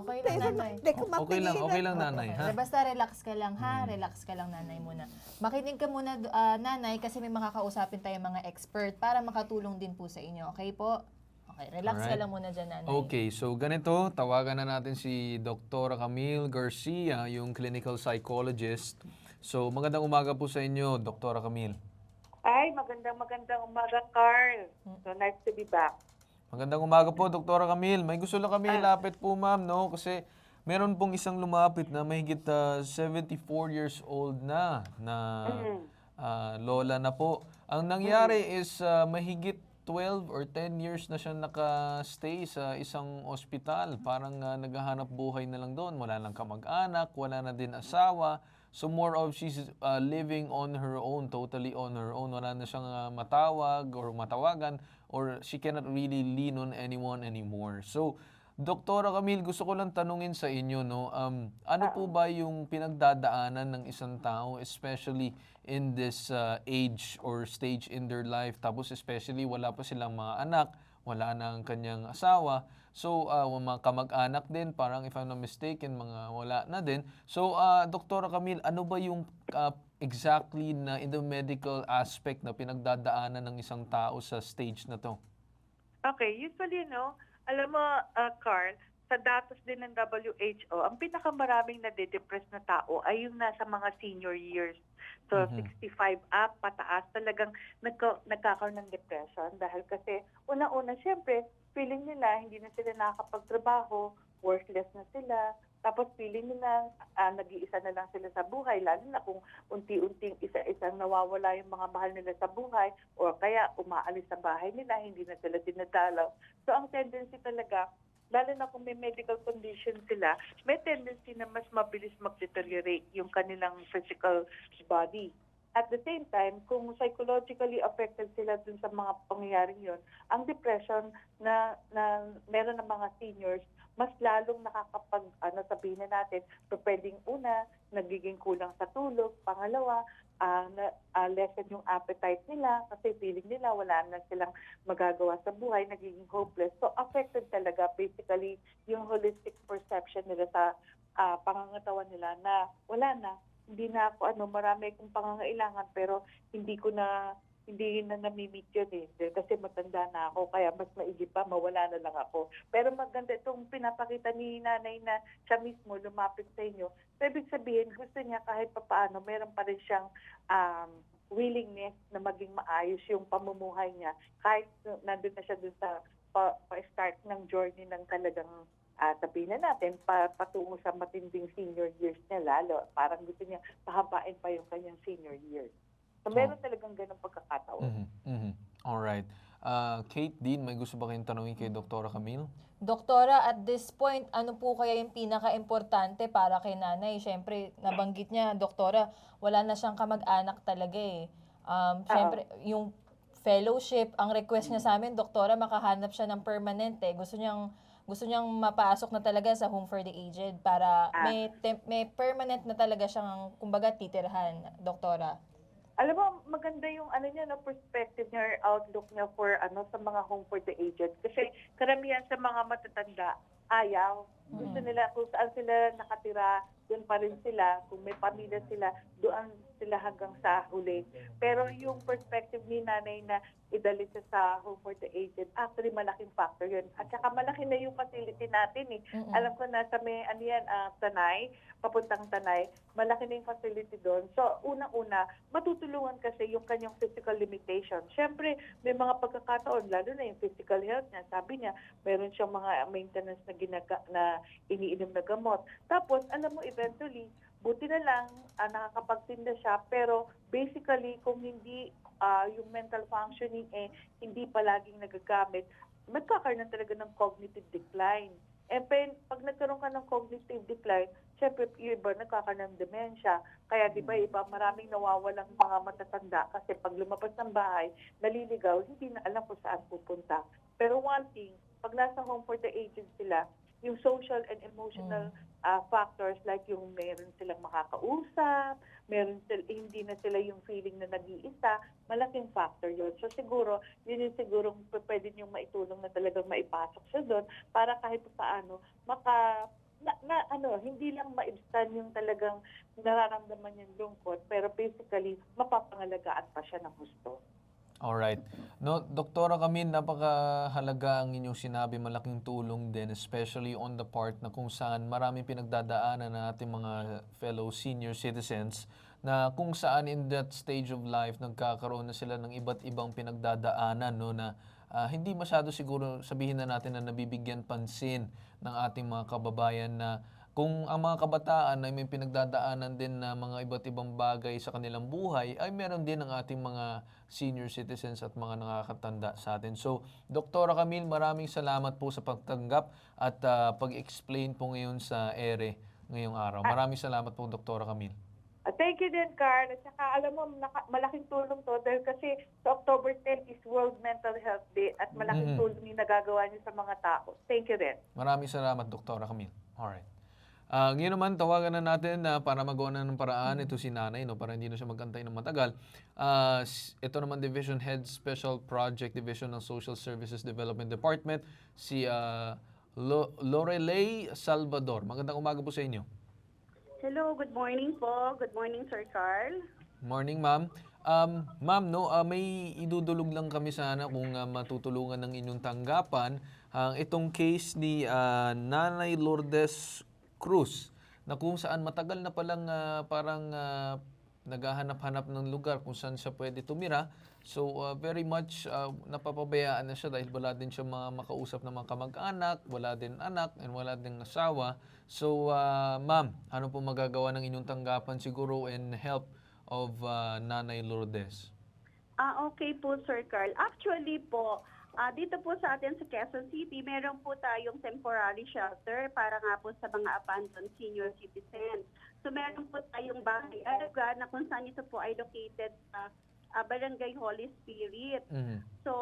Okay lang, nanay. Okay lang nanay, ha? Basta relax ka lang, ha? Relax ka lang, nanay, muna. Makinig ka muna, nanay, kasi may makakausapin tayo mga expert para makatulong din po sa inyo. Okay po? Okay, relax ka Alright. lang muna dyan, nanay. Okay, so ganito, tawagan na natin si Dr. Camille Garcia, yung clinical psychologist. So, magandang umaga po sa inyo, Dr. Camille. Ay, magandang umaga, Carl. So nice to be back. Magandang umaga po, Dr. Camille. May gusto lang kami ilapit po, ma'am, no? Kasi meron pong isang lumapit na mahigit 74 years old na lola na po. Ang nangyari is mahigit 12 or 10 years na siya naka-stay sa isang ospital. Parang naghahanap buhay na lang doon. Wala lang kamag-anak, wala na din asawa. So more of she's living on her own, totally on her own. Wala na siyang matawag or matawagan, or she cannot really lean on anyone anymore. So, Doktora Camille, gusto ko lang tanungin sa inyo, no? Ano po ba yung pinagdadaanan ng isang tao, especially in this age or stage in their life? Tapos especially wala pa silang mga anak, wala na ang kanyang asawa. So, mga kamag-anak din, parang if I'm not mistaken, mga wala na din. So, Doktora Camille, ano ba yung exactly na in the medical aspect na pinagdadaanan ng isang tao sa stage na to? Okay, usually, alam mo, Carl, sa datos din ng WHO, ang pinakamaraming nade-depress na tao ay yung nasa mga senior years. So, 65 up, pataas, talagang nagkakaroon ng depression dahil kasi una-una, syempre, feeling nila hindi na sila nakakapagtrabaho, worthless na sila, tapos feeling nila nag-iisa na lang sila sa buhay, lalo na kung unti-unting isa-isang nawawala yung mga mahal nila sa buhay o kaya umaalis sa bahay nila, hindi na sila dinadalaw. So, ang tendency talaga, lalo na kung may medical condition sila, may tendency na mas mabilis mag-deteriorate yung kanilang physical body. At the same time, kung psychologically affected sila dun sa mga pangyayaring yon, ang depression na meron ng mga seniors, mas lalong sabihin na natin, pwedeng una, nagiging kulang sa tulog, pangalawa, lessen yung appetite nila kasi feeling nila wala na silang magagawa sa buhay, nagiging hopeless. So affected talaga basically yung holistic perception nila sa pangangatawan nila na wala na, hindi na ako marami akong pangangailangan pero hindi na nami-meet yun kasi matanda na ako, kaya mas maigi pa mawala na lang ako. Pero maganda itong pinapakita ni nanay na siya mismo lumapit sa inyo. So, ibig sabihin, gusto niya kahit papaano, meron pa rin siyang willingness na maging maayos yung pamumuhay niya kahit nandun na siya dun sa pa-start ng journey ng talagang sabihin na natin, patungo sa matinding senior years niya lalo. Parang gusto niya pahabain pa yung kanyang senior years. So, meron talagang ganang pagkakataon. Alright. Kate, Dean, may gusto ba kayong tanongin kay Dr. Camille? Doktora, at this point, ano po kaya yung pinaka-importante para kay nanay? Siyempre, nabanggit niya, Doktora, wala na siyang kamag-anak talaga eh. Siyempre, yung fellowship, ang request niya sa amin, Doktora, makahanap siya ng permanent eh. Gusto niyang mapasok na talaga sa Home for the Aged para may permanent na talaga siyang, kumbaga, titirhan, Doktora. Alam mo, maganda yung perspective niya, outlook niya for sa mga Home for the Aged. Kasi karamihan sa mga matatanda, ayaw. Gusto nila kung saan sila nakatira, doon pa rin sila. Kung may pamilya sila, doon sila hanggang sa huli. Pero yung perspective ni nanay na idalhin siya sa Home for the Aged, actually malaking factor yun. At saka malaki na yung facility natin eh. Alam ko na sa may, Tanay, papuntang Tanay, malaki na yung facility doon. So, unang-una, matutulungan kasi yung kanyang physical limitation. Siyempre, may mga pagkakataon, lalo na yung physical health niya. Sabi niya, meron siyang mga maintenance na iniinom na gamot. Tapos, alam mo, eventually, buti na lang, nakakapagtinda siya, pero basically, kung hindi yung mental functioning hindi palaging nagagamit, magkakaroon na talaga ng cognitive decline. And pag nagkaroon ka ng cognitive decline, syempre yung iba nagkakaroon ng dementia. Kaya di ba iba maraming nawawalang mga matatanda kasi pag lumabas ng bahay, naliligaw, hindi na alam kung saan pupunta. Pero one thing, pag nasa Home for the Aged sila, yung social and emotional factors like yung meron silang makakausap, hindi na sila yung feeling na nag-iisa, malaking factor yun. So siguro, yun yung siguro pwede niyong maitulong na talagang maipasok siya doon para kahit paano hindi lang maibsan yung talagang nararamdaman yung lungkot, pero basically, mapapangalagaan pa siya ng husto. Alright. No, Doktora Camille, napakahalaga ang inyong sinabi, malaking tulong din, especially on the part na kung saan maraming pinagdadaanan na ating mga fellow senior citizens na kung saan in that stage of life nagkakaroon na sila ng iba't ibang pinagdadaanan, no, na hindi masyado siguro sabihin na natin na nabibigyan pansin ng ating mga kababayan na kung ang mga kabataan ay may pinagdadaanan din na mga iba't ibang bagay sa kanilang buhay, ay meron din ang ating mga senior citizens at mga nakakatanda sa atin. So, Doktora Camille, maraming salamat po sa pagtanggap at pag-explain po ngayon sa ERE ngayong araw. Maraming salamat po, Doktora Camille. Thank you din, Carl. At saka alam mo, malaking tulong to dahil kasi sa October 10 is World Mental Health Day at malaking tulong yung nagagawa niyo sa mga tao. Thank you din. Maraming salamat, Doktora Camille. Alright. Ngayon naman, tawagan na natin para magawa na ng paraan ito si Nanay, no, para hindi na siya magantay ng matagal. Ito naman Division Head Special Project Division ng Social Services Development Department, si Lorelei Salvador. Magandang umaga po sa inyo. Hello, good morning po. Good morning, Sir Carl. Morning, ma'am. Ma'am, no, may idudulog lang kami sana kung matutulungan ng inyong tanggapan itong case ni Nanay Lourdes Cruz na kung saan matagal na palang parang naghahanap-hanap ng lugar kung saan siya pwede tumira. So very much napapabayaan na siya dahil wala din siya makausap ng mga kamag-anak, wala din anak, and wala din asawa. So ma'am, ano po magagawa ng inyong tanggapan siguro in help of Nanay Lourdes? Okay po, Sir Carl. Actually po, dito po sa atin sa Quezon City, meron po tayong temporary shelter para nga po sa mga abandoned senior citizens. So meron po tayong bahay alaga na kung saan ito po ay located sa Barangay Holy Spirit. So,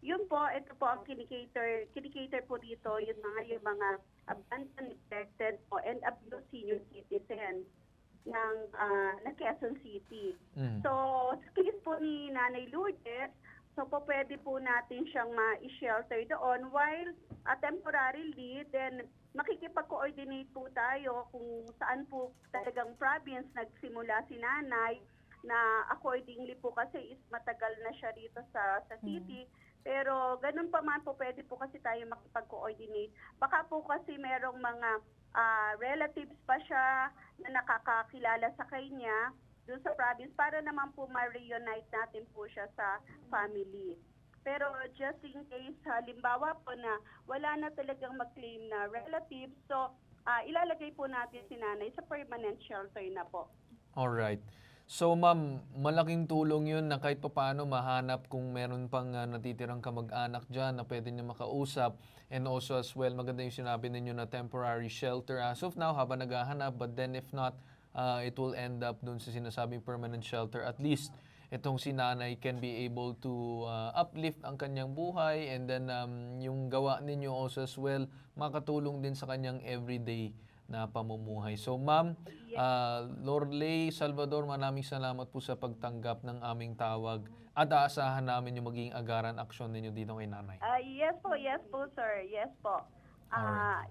yun po, ito po ang kinikater po dito, yung mga abandoned, neglected po, and abused senior citizens ng Quezon City. So, sa case po ni Nanay Lourdes, so po pwede po natin siyang ma-shelter doon while temporarily, then makikipag-coordinate po tayo kung saan po talagang province nagsimula si Nanay, na accordingly po kasi is matagal na siya dito sa city. Pero ganun pa man po, pwede po kasi tayo makipag-coordinate. Baka po kasi merong mga relatives pa siya na nakakakilala sa kanya doon sa province para naman po ma-reunite natin po siya sa family. Pero just in case, halimbawa po na wala na talagang mag-claim na relatives, so ilalagay po natin si Nanay sa permanent shelter na po. Alright. So ma'am, malaking tulong yun na kahit papaano mahanap kung meron pang natitirang kamag-anak dyan na pwede niya makausap. And also as well, maganda yung sinabi ninyo na temporary shelter as of now habang naghahanap. But then if not, it will end up dun sa sinasabing permanent shelter. At least itong si Nanay can be able to uplift ang kanyang buhay. And then yung gawa ninyo also as well, makatulong din sa kanyang everyday na pamumuhay. So ma'am, Lorelei Salvador, maraming salamat po sa pagtanggap ng aming tawag at aasahan namin yung magiging agaran aksyon ninyo dito kay Nanay. Yes po sir, yes po.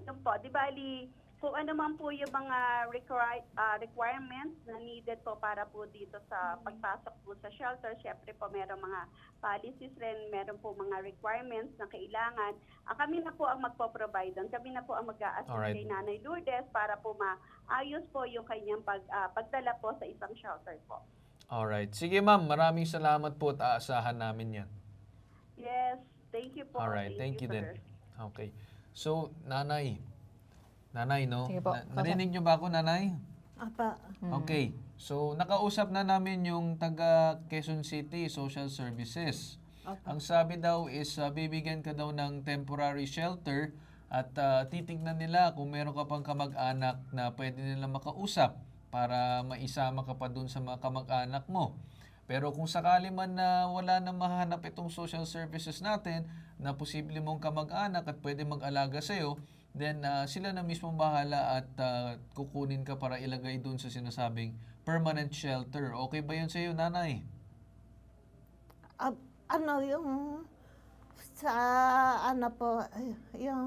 Yun po, di bali, kung ano man po yung mga requirements na needed po para po dito sa pagpasok po sa shelter, syempre po meron mga policies rin, meron po mga requirements na kailangan. Kami na po ang magpo-provide doon. Kami na po ang mag-a-assist kay Nanay Lourdes para po maayos po yung kanyang pagdala po sa isang shelter po. Alright. Sige ma'am, maraming salamat po at aasahan namin yan. Yes, thank you po. Alright, thank you din. sir. Okay. So, Nanay, no? Sige po. Narinig niyo ba ako, Nanay? Apa. Okay. So, nakausap na namin yung taga Quezon City Social Services. Ang sabi daw is bibigyan ka daw ng temporary shelter at titignan nila kung meron ka pang kamag-anak na pwede nila makausap para maisama ka pa dun sa mga kamag-anak mo. Pero kung sakali man na wala na mahanap itong social services natin na posible mong kamag-anak at pwede mag-alaga sa'yo, then sila na mismo bahala at kukunin ka para ilagay dun sa sinasabing permanent shelter. Okay ba yun sa'yo, Nanay? Yung sa yung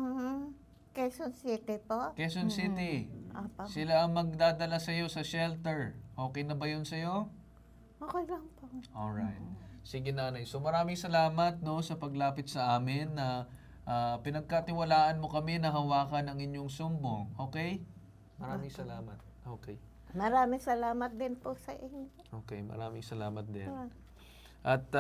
Quezon City po. Quezon City. Apa. Sila ang magdadala sa iyo sa shelter. Okay na ba 'yun sa iyo? Okay lang po. Alright. Sige nanay. So maraming salamat no sa paglapit sa amin na pinagkatiwalaan mo kami na hawakan ang inyong sumbong. Okay? Maraming salamat. Okay. Maraming salamat din po sa inyo. Okay, maraming salamat din. Ah. At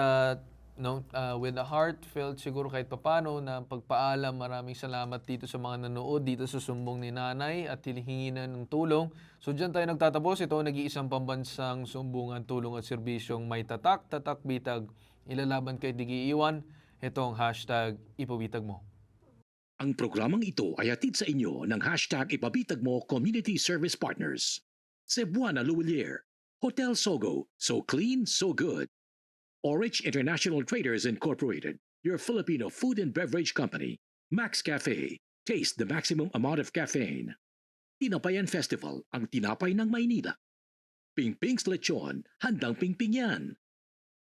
with a heartfelt siguro kahit papano na pagpaalam, maraming salamat dito sa mga nanood dito sa sumbong ni nanay at hinihinginan ng tulong. So dyan tayo nagtatapos. Ito ang nag-iisang pambansang sumbungan, tulong at serbisyong may tatak, bitag. Ilalaban kay Digi-iwan. Ito ang hashtag ipabitag mo. Ang programang ito ay hatid sa inyo ng hashtag ipabitag mo Community Service Partners. Cebuana Luwilier, Hotel Sogo, so clean, so good. Orich International Traders Incorporated, your Filipino food and beverage company. Max Cafe, taste the maximum amount of caffeine. Tinapayan Festival, ang tinapay ng Maynila. Pingping's Lechon, handang pingping yan.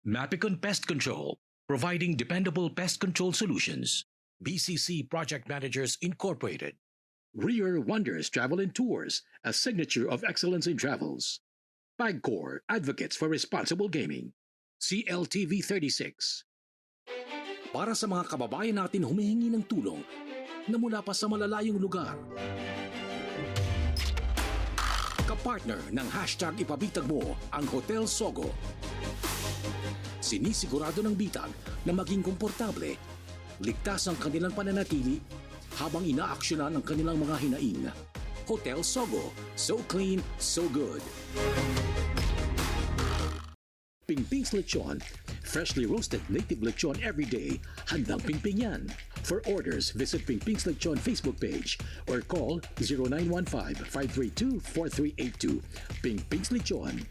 Mapicon Pest Control, providing dependable pest control solutions. BCC Project Managers Incorporated. Rear Wonders Travel and Tours, a signature of excellence in travels. Pagcor, advocates for responsible gaming. CLTV 36. Para sa mga kababayan natin humihingi ng tulong na mula pa sa malalayong lugar. Kapartner ng hashtag ipabitag mo ang Hotel Sogo. Sinisigurado ng bitag na maging komportable, ligtas ang kanilang pananatili habang inaaksyonan ang kanilang mga hinaing. Hotel Sogo, so clean, so good. Pingping's Lechon, freshly roasted native lechon every day. Handang pingping yan. For orders, visit Pingping's Lechon Facebook page or call 0915-532-4382. Pingping's Lechon.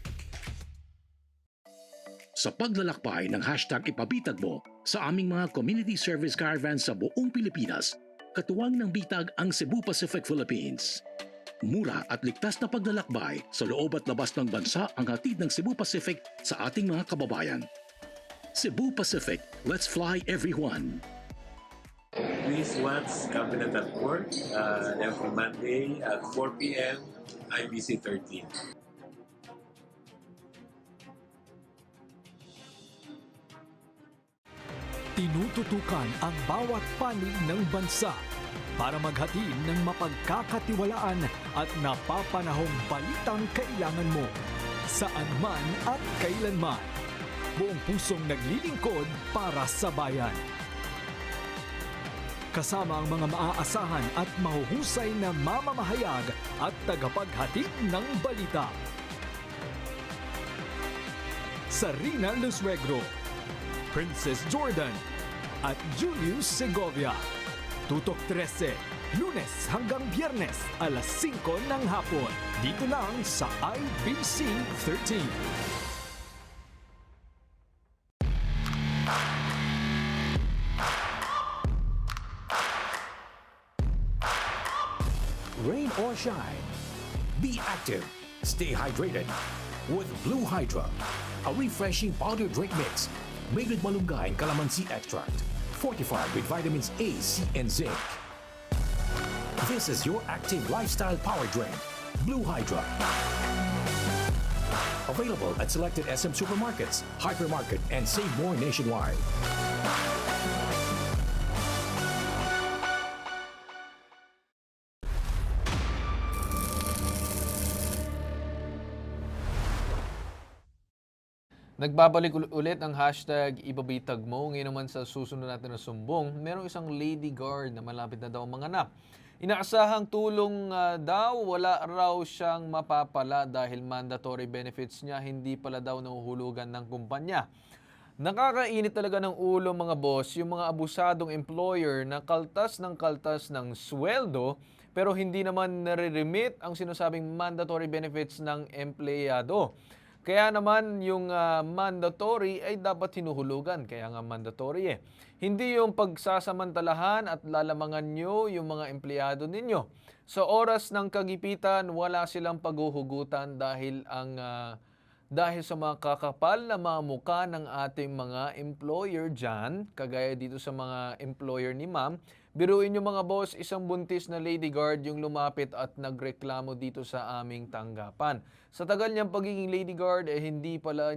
Sa paglalakbay ng hashtag ipabitag mo sa aming mga community service caravans sa buong Pilipinas, katuwang ng bitag ang Cebu Pacific Philippines. Mura at ligtas na paglalakbay sa loob at labas ng bansa ang hatid ng Cebu Pacific sa ating mga kababayan. Cebu Pacific, let's fly everyone! Please watch Cabinet at Work every Monday at 4 p.m. IBC 13. Tinututukan ang bawat panig ng bansa para maghatid ng mapagkakatiwalaan at napapanahong balitang kailangan mo saan man at kailanman. Buong pusong naglilingkod para sa bayan. Kasama ang mga maaasahan at mahuhusay na mamamahayag at tagapaghatid ng balita. Sarina Lusuegro, Princess Jordan at Julius Segovia. Tutok 13, Lunes hanggang Biyernes, alas 5 ng hapon. Dito lang sa IBC 13. Rain or shine, be active, stay hydrated with Blue Hydra, a refreshing powder drink mix made with malunggay and calamansi extract, fortified with vitamins A, C, and zinc. This is your active lifestyle power drink, Blue Hydra. Available at selected SM supermarkets, hypermarket, and Save More nationwide. Nagbabalik ulit ang hashtag ipabitag mo. Ngayon naman sa susunod natin na sumbong, merong isang lady guard na malapit na daw manganak. Inaasahang tulong daw, wala raw siyang mapapala dahil mandatory benefits niya hindi pala daw nahuhulugan ng kumpanya. Nakakainit talaga ng ulo mga boss, yung mga abusadong employer na kaltas ng sweldo pero hindi naman nare-remit ang sinasabing mandatory benefits ng empleyado. Kaya naman yung mandatory ay dapat hinuhulugan, kaya nga mandatory eh. Hindi yung pagsasamantalahan at lalamangan nyo yung mga empleyado ninyo. Sa oras ng kagipitan, wala silang paghuhugutan dahil sa mga kakapal na mga mukha ng ating mga employer dyan, kagaya dito sa mga employer ni ma'am, Biruin nyo mga boss, isang buntis na lady guard yung lumapit at nagreklamo dito sa aming tanggapan. Sa tagal niyang pagiging lady guard, hindi pala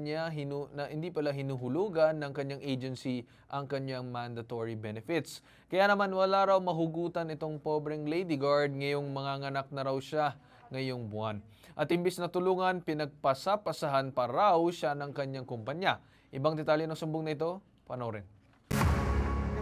hinuhulugan ng kanyang agency ang kanyang mandatory benefits. Kaya naman wala raw mahugutan itong pobreng lady guard ngayong manganganak na raw siya ngayong buwan. At imbis na tulungan, pinagpasapasahan pa raw siya ng kanyang kumpanya. Ibang detalye ng sumbong na ito, panoorin.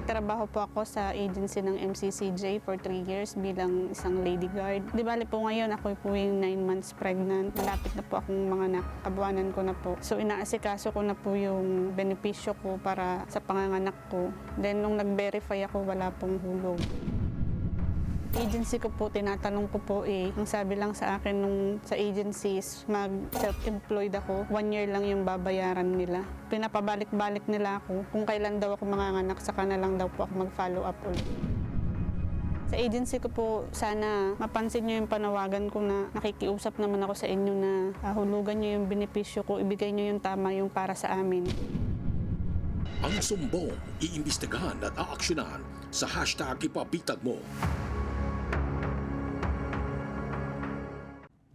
Nagtrabaho po ako sa agency ng MCCJ for 3 years bilang isang lady guard. Di bali po ngayon ako po yung 9 months pregnant. Malapit na po akong mga kabuanan ko na po. So inaasikaso ko na po yung benepisyo ko para sa panganganak ko. Then nung nag-verify ako, wala pong hulog. Agency ko po, tinatanong ko po ang sabi lang sa akin nung sa agencies, mag-self-employed ako, 1 year lang yung babayaran nila. Pinapabalik-balik nila ako kung kailan daw ako manganganak, saka na lang daw po ako mag-follow up ulit. Sa agency ko po, sana mapansin nyo yung panawagan ko na nakikiusap naman ako sa inyo na hulugan nyo yung benepisyo ko, ibigay nyo yung tama yung para sa amin. Ang sumbong, iimbestigahan at aaksyonan sa #ipabitag mo.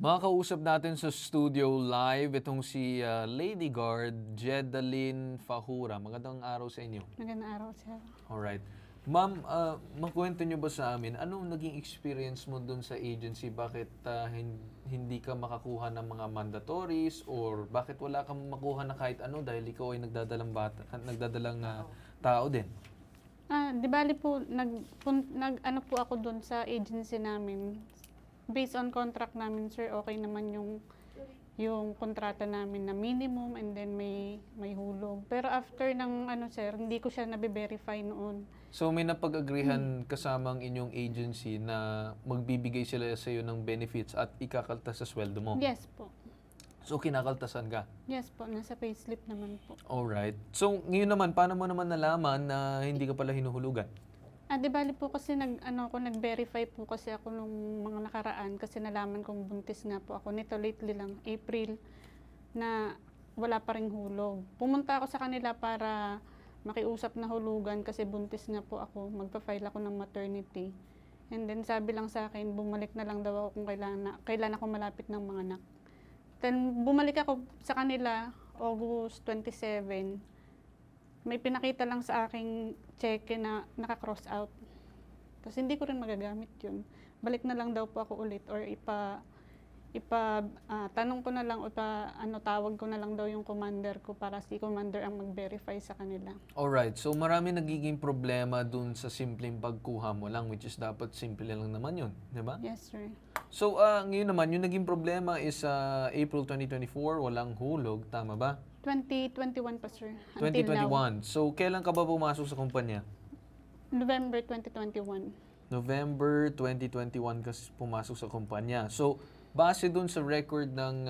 Makakausap natin sa studio live itong si Lady Guard Jedaline Fahura. Magandang araw sa inyo. Magandang araw, sir. Alright. Ma'am, makwento nyo ba sa amin, anong naging experience mo dun sa agency? Bakit hindi ka makakuha ng mga mandatories? Or bakit wala kang makuha na kahit ano dahil ikaw ay nagdadalang tao din? Di bali po, nag-ano po ako dun sa agency namin. Based on contract namin, sir, okay naman yung kontrata namin na minimum and then may hulog. Pero after ng sir, hindi ko siya nabe-verify noon. So may napag-agreehan kasamang inyong agency na magbibigay sila sa iyo ng benefits at ikakaltas sa sweldo mo? Yes po. So kinakaltasan ka? Yes po, nasa payslip naman po. Alright. So ngayon naman, paano mo naman nalaman na hindi ka pala hinuhulugan? Di bali po kasi nag-verify po kasi ako nung mga nakaraan kasi nalaman kong buntis nga po ako. Nito lately lang, April, na wala pa ring hulog. Pumunta ako sa kanila para makiusap na hulugan kasi buntis nga po ako. Magpa-file ako ng maternity. And then sabi lang sa akin, bumalik na lang daw ako kung kailan ako malapit ng mga anak. Then bumalik ako sa kanila, August 27. May pinakita lang sa aking cheque na naka-cross out. Tapos hindi ko rin magagamit yun. Balik na lang daw po ako ulit or tanong ko na lang o tawag ko na lang daw yung commander ko para si commander ang mag-verify sa kanila. Alright, so marami nagiging problema dun sa simpleng pagkuha mo lang, which is dapat simple lang naman yun, di ba? Yes, sir. So ngayon naman, yung naging problema is April 2024, walang hulog, tama ba? 2021 pa, sir. 2021. So kailan ka ba pumasok sa kumpanya? November 2021. November 2021 ka pumasok sa kumpanya. So base dun sa record ng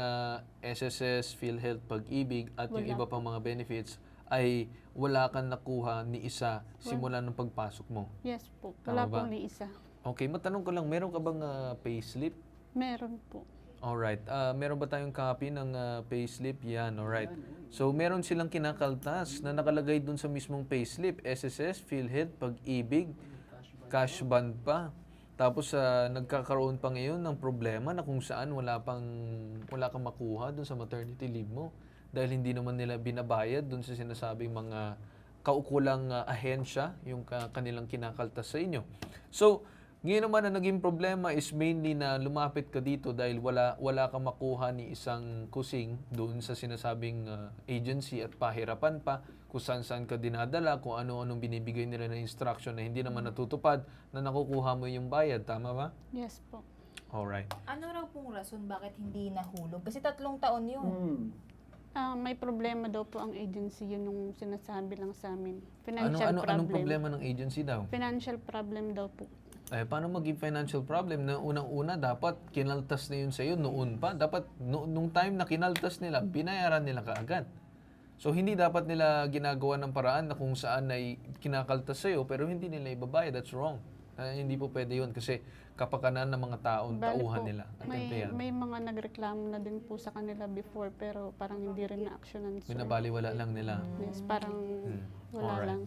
SSS, PhilHealth, Pag-ibig at yung iba pang mga benefits, ay wala kang nakuha ni isa simula ng pagpasok mo. Yes po. Wala po ni isa. Okay, matanong ko lang, meron ka bang payslip? Meron po. Alright. Meron ba tayong copy ng payslip? Yan, alright. So, meron silang kinakaltas na nakalagay dun sa mismong payslip. SSS, PhilHealth, Pag-ibig, cash band pa. Tapos, nagkakaroon pa ngayon ng problema na kung saan wala kang makuha dun sa maternity leave mo. Dahil hindi naman nila binabayad dun sa sinasabing mga kaukulang ahensya, yung kanilang kinakaltas sa inyo. So, ngayon naman ang naging problema is mainly na lumapit ka dito dahil wala kang makuha ni isang kusing doon sa sinasabing agency at pahirapan pa kung saan ka dinadala, kung ano-anong binibigay nila na instruction na hindi naman natutupad na nakukuha mo yung bayad. Tama ba? Yes po. Alright. Ano raw pong rason bakit hindi nahulog? Kasi 3 taon yun. May problema daw po ang agency, yun yung sinasabi lang sa amin. Financial problem. Anong problema ng agency daw? Financial problem daw po. Paano maging financial problem na unang-una dapat kinaltas na yun sa'yo noon pa. Dapat nung time na kinaltas nila, binayaran nila kaagad. So hindi dapat nila ginagawa ng paraan na kung saan ay kinakaltas sa'yo pero hindi nila ibabayad. That's wrong. Hindi po pwede yun kasi kapakanan ng mga taong tauhan nila. May mga nagreklamo na din po sa kanila before pero parang hindi rin na-actionan. Binabaliwala lang nila. Yes, parang wala Alright. lang.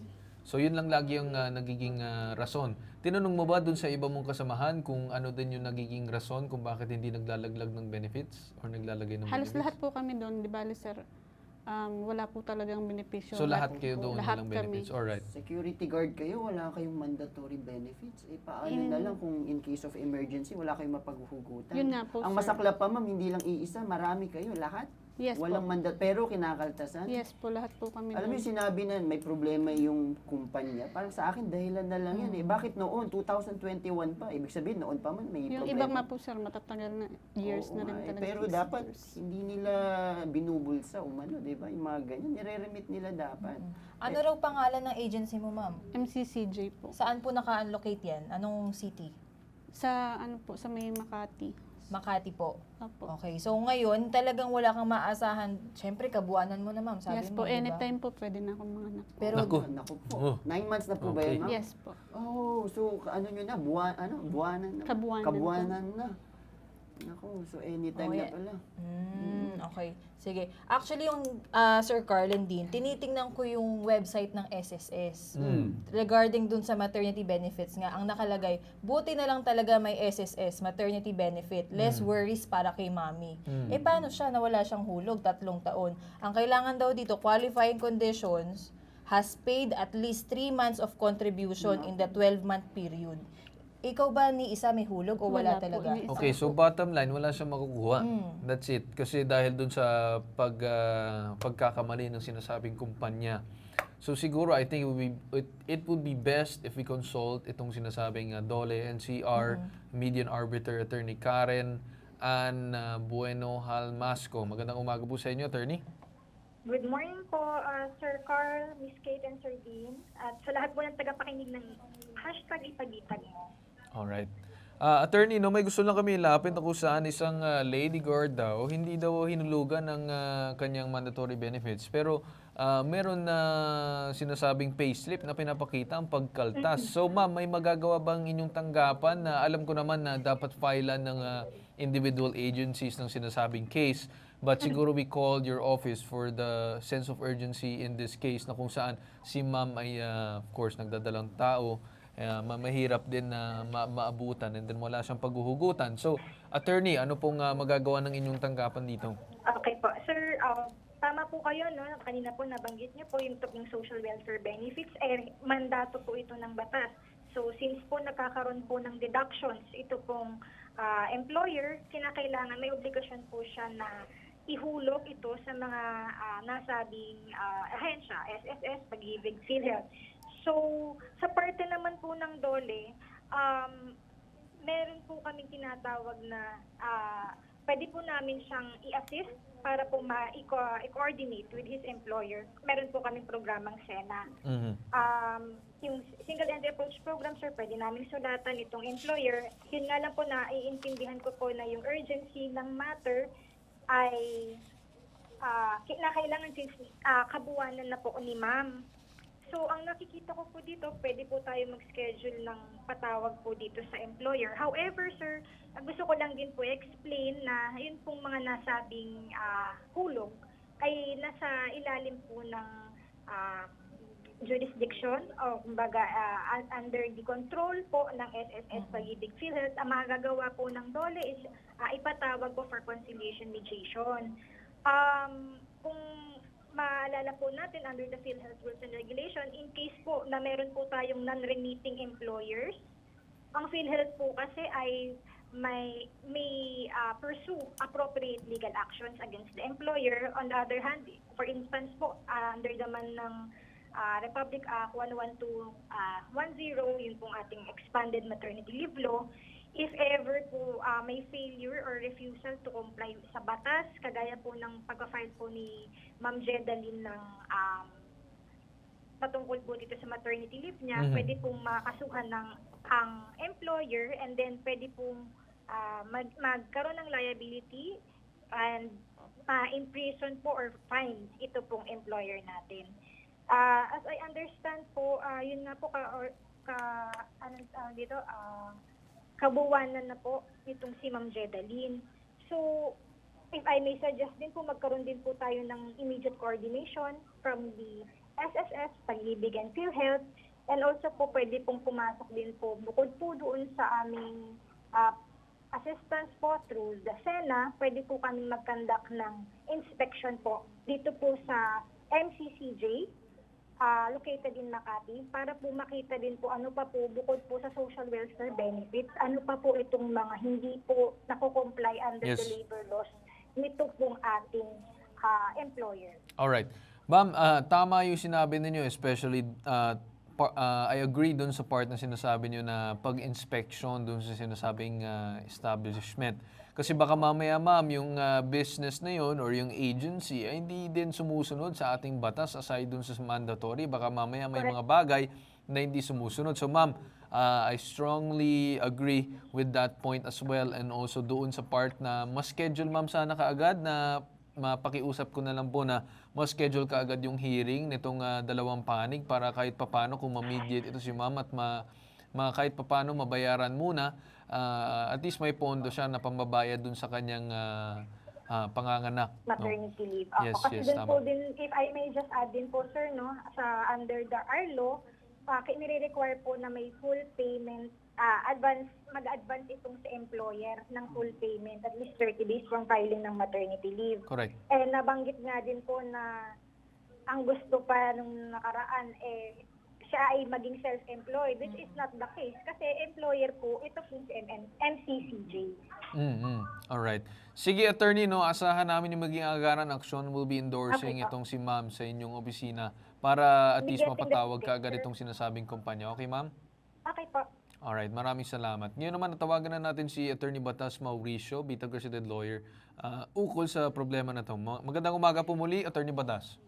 So yun lang lagi yung nagiging rason. Tinanong mo ba dun sa iba mong kasamahan kung ano din yung nagiging rason kung bakit hindi naglalaglag ng benefits or naglalagay ng Halos benefits? lahat po kami doon, di bali sir, wala po talagang benepisyo. So lahat kayo doon Lahat walang benefits? kami. Alright. Security guard kayo, wala kayong mandatory benefits. Paano na lang kung in case of emergency, wala kayong mapaghuhugutan? Yun nga po, Ang sir. masaklap pa, ma'am, hindi lang iisa, marami kayo, lahat. Yes Walang po. pero kinakaltasan. Yes po, lahat po kami Alam mo doon. yung sinabi na may problema yung kumpanya, parang sa akin dahilan na lang yan eh. Bakit noon? 2021 pa. Ibig sabihin noon pa man may Yung problema. ibang nga po sir, matatagal na years Oo na rin nga eh. talaga. Pero 6 dapat years. hindi nila binubulsa umano, di ba? Yung mga ganyan, nire-remit nila dapat. Ano raw pangalan ng agency mo, ma'am? MCCJ po. Saan po naka-allocate yan? Anong city? Sa ano po, sa may Makati. Makati po. Opo. Okay. So ngayon, talagang wala kang maasahan. Siyempre, kabuanan mo na, ma'am. Sabi Yes mo, po, di ba? anytime po pwede na akong mga anak. Pero, Naku po. 9 months na po ba Okay. yun, ma'am? Yes po. Oh, so ano nyo na, buwanan na. Kabuwanan na. Naku, so anytime Oh, na yeah. pala. Okay. Sige. Actually, yung Sir Carlen din, tinitingnan ko yung website ng SSS. Regarding dun sa maternity benefits nga, ang nakalagay, buti na lang talaga may SSS, maternity benefit, less worries para kay mommy. Eh, paano siya? Nawala siyang hulog, 3 taon. Ang kailangan daw dito, qualifying conditions, has paid at least 3 months of contribution in the 12-month period. Ikaw ba ni isa may hulog o wala Wala po, talaga? ni isa. Okay, so bottom line, wala siyang makukuha. That's it. Kasi dahil dun sa pagkakamali ng sinasabing kumpanya. So siguro, I think it would be best if we consult itong sinasabing DOLE, NCR, Median Arbiter, Attorney Karen, and Bueno Halmasco. Magandang umaga po sa inyo, Attorney. Good morning po, Sir Carl, Miss Kate, and Sir Dean. At sa lahat po ng tagapakinig ng #ipagitag mo. Alright. Attorney, no, may gusto lang kami ilapit na kung saan isang lady guard daw, hindi daw hinulugan ng kanyang mandatory benefits. Pero meron na sinasabing payslip na pinapakita ang pagkaltas. So ma'am, may magagawa bang inyong tanggapan na alam ko naman na dapat filean ng individual agencies ng sinasabing case. But siguro we called your office for the sense of urgency in this case na kung saan si ma'am ay of course nagdadalang tao. Mahirap din na maabutan and then wala siyang paghuhugutan. So, attorney, ano pong magagawa ng inyong tanggapan dito? Okay po. Sir, tama po kayo, no? Kanina po nabanggit niyo po yung social welfare benefits. Mandato po ito ng batas. So, since po nagkakaroon po ng deductions, ito pong employer, kinakailangan, may obligasyon po siya na ihulog ito sa mga nasabing ahensya, SSS, Pag-ibig, PhilHealth. So, sa parte naman po ng DOLE, meron po kaming tinatawag na pwede po namin siyang i-assist para po i-coordinate with his employer. Meron po kaming programang SENA. Yung Single Entry Approach Program, sir, pwede namin sulatan itong employer. Yun nga lang po na iintindihan ko po na yung urgency ng matter ay kailangan since kabuwanan na po ni ma'am. So, ang nakikita ko po dito, pwede po tayo mag-schedule ng patawag po dito sa employer. However, sir, gusto ko lang din po explain na yun pong mga nasabing hulog ay nasa ilalim po ng jurisdiction o kumbaga under the control po ng SSS Pag-ibig PhilHealth. Ang magagawa po ng DOLE is ipatawag po for conciliation mediation. Kung maalala po natin under the PhilHealth Rules and Regulation, in case po na meron po tayong non-remitting employers, ang PhilHealth po kasi ay may pursue appropriate legal actions against the employer. On the other hand, for instance po, under naman ng Republic Act 11210, yun pong ating expanded maternity leave law, if ever po may failure or refusal to comply sa batas, kagaya po ng pag-file po ni Ma'am Jedalyn ng patungkol po dito sa maternity leave niya, pwede pong makasuhan ng ang employer and then pwede pong magkaroon ng liability and in-prison po or fine ito pong employer natin. As I understand po, yun nga po kabuwanan na po itong si Ma'am Jedalyn. So, if I may suggest din po, magkaroon din po tayo ng immediate coordination from the SSS, Pag-ibig and PhilHealth, And also po, pwede pong pumasok din po, bukod po doon sa aming assistance po through the SENA, pwede po kami mag-conduct ng inspection po dito po sa MCCJ, located in Makati, para po makita din po ano pa po, bukod po sa social welfare benefits, ano pa po itong mga hindi po nako-comply under Yes. the labor laws nito pong ating employer. Alright. Ma'am, tama yung sinabi ninyo, especially I agree dun sa part na sinasabi nyo na pag-inspection dun sa sinasabing establishment. Kasi baka mamaya, ma'am, yung business na yun or yung agency ay hindi din sumusunod sa ating batas aside dun sa mandatory. Baka mamaya may mga bagay na hindi sumusunod. So, ma'am, I strongly agree with that point as well, and also doon sa part na mas schedule, ma'am, sana kaagad na mapakiusap ko na lang po na ma-schedule kaagad yung hearing nitong dalawang panig para kahit papano kung ma-mediate ito si ma'am at kahit papano mabayaran muna, at least may pondo siya na pambabayad dun sa kanyang panganganak. Maternity leave. Yes, Kasi yes, dun po tama. din, if I may just add din po, sir, no, sa under the ARLO, nire-require po na may full payment, mag-advance itong sa employer ng full payment, at least 30 days from filing ng maternity leave. Correct. Nabanggit nga din po na ang gusto pa nung nakaraan, siya ay maging self-employed, which is not the case. Kasi employer po, ito po si MCCJ. Alright. Sige, attorney, no, asahan namin yung maging agaran action. Will be endorsing Okay, itong si ma'am sa inyong opisina para at least Getting the mapatawag ka picture. agad itong sinasabing kumpanya. Okay, ma'am? Okay po. Alright, maraming salamat. Ngayon naman, natawagan na natin si Attorney Batas Mauricio, Bitag Resident Lawyer, ukol sa problema na ito. Magandang umaga po muli, Attorney Batas.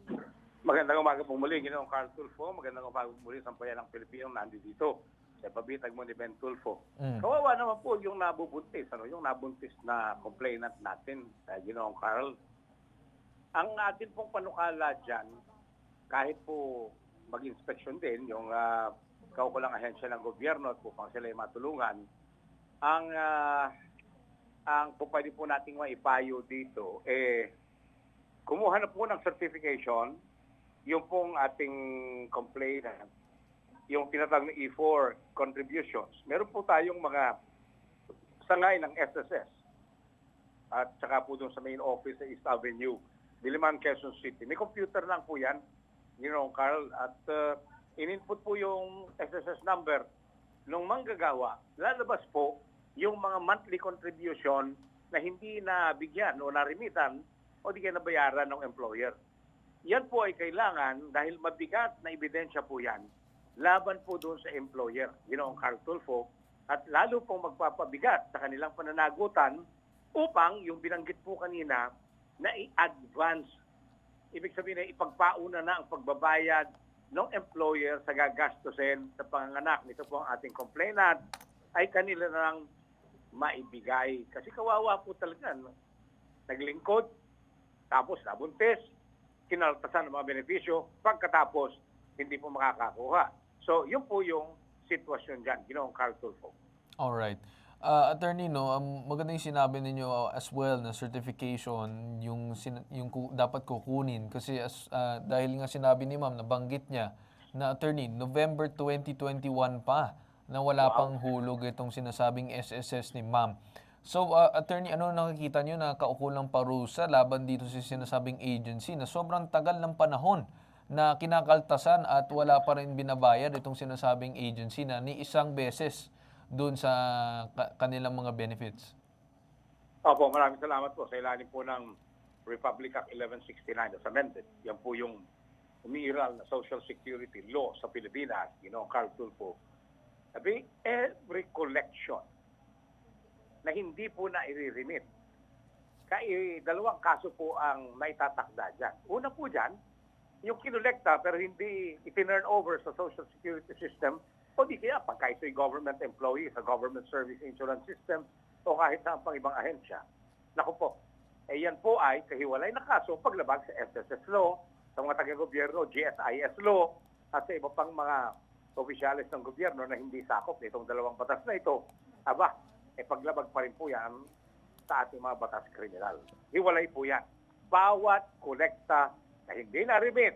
Magandang umaga po muli, Ginoong Carl Tulfo. Magandang umaga po muli sa bayan ng Pilipino nandito sa pabitag mo ni Ben Tulfo. Kawawa naman po yung nabubuntis, yung nabuntis na complainant natin, Ginoong Carl. Ang atin pong panukala dyan, kahit po mag-inspection din, yung kaukulang ahensya ng gobyerno at upang sila ay matulungan, ang kung pwede po nating maipayo dito, kumuha na po ng certification, yung pong ating complainant, yung tinatawag na E4 contributions. Meron po tayong mga sangay ng SSS at saka po doon sa main office sa East Avenue, Diliman, Quezon City. May computer lang po yan, Carl, at in-input po yung SSS number nung manggagawa. Lalabas po yung mga monthly contribution na hindi nabigyan o narimitan o di kaya nabayaran ng employer. Yan po ay kailangan dahil mabigat na ebidensya po yan laban po doon sa employer, Carl Tulfo, at lalo pong magpapabigat sa kanilang pananagutan upang yung binanggit po kanina na i-advance. Ibig sabihin na ipagpauna na ang pagbabayad ng employer sa gagastusin sa panganganak nito po ang ating complainant ay kanila nang maibigay. Kasi kawawa po talaga. No? Naglingkod, tapos nabuntis, kinaltasan ng mga benepisyo, pagkatapos hindi po makakakuha. So, yun po yung sitwasyon dyan, Ginoong Carl Tulfo. Alright. Attorney, no, maganda yung sinabi ninyo as well na certification yung dapat kukunin. Kasi dahil nga sinabi ni ma'am, nabanggit niya na attorney, November 2021 pa na wala pang hulog itong sinasabing SSS ni ma'am. So, attorney, ano nakikita nyo na kaukulang parusa laban dito sa sinasabing agency na sobrang tagal ng panahon na kinakaltasan at wala pa rin binabayad itong sinasabing agency na ni isang beses doon sa kanilang mga benefits? Opo, maraming salamat po sa ilalim po ng Republic Act 1169 as amended. Yan po yung umiiral na Social Security Law sa Pilipinas, Carl Tulfo. Sabi, every collection na hindi po na i-remit, dalawang kaso po ang naitatakda dyan. Una po dyan, yung kinolekta pero hindi itinurn over sa Social Security System o di kaya pagka ito'y government employee sa Government Service Insurance System o kahit saan pang ibang ahensya. Naku po, yan po ay kahiwalay na kaso paglabag sa SSS law, sa mga taga-gobyerno, GSIS law, at sa iba pang mga opisyalis ng gobyerno na hindi sakop nitong dalawang batas na ito. Paglabag pa rin po yan sa ating mga batas kriminal. Hiwalay po yan. Bawat kolekta na hindi na-remit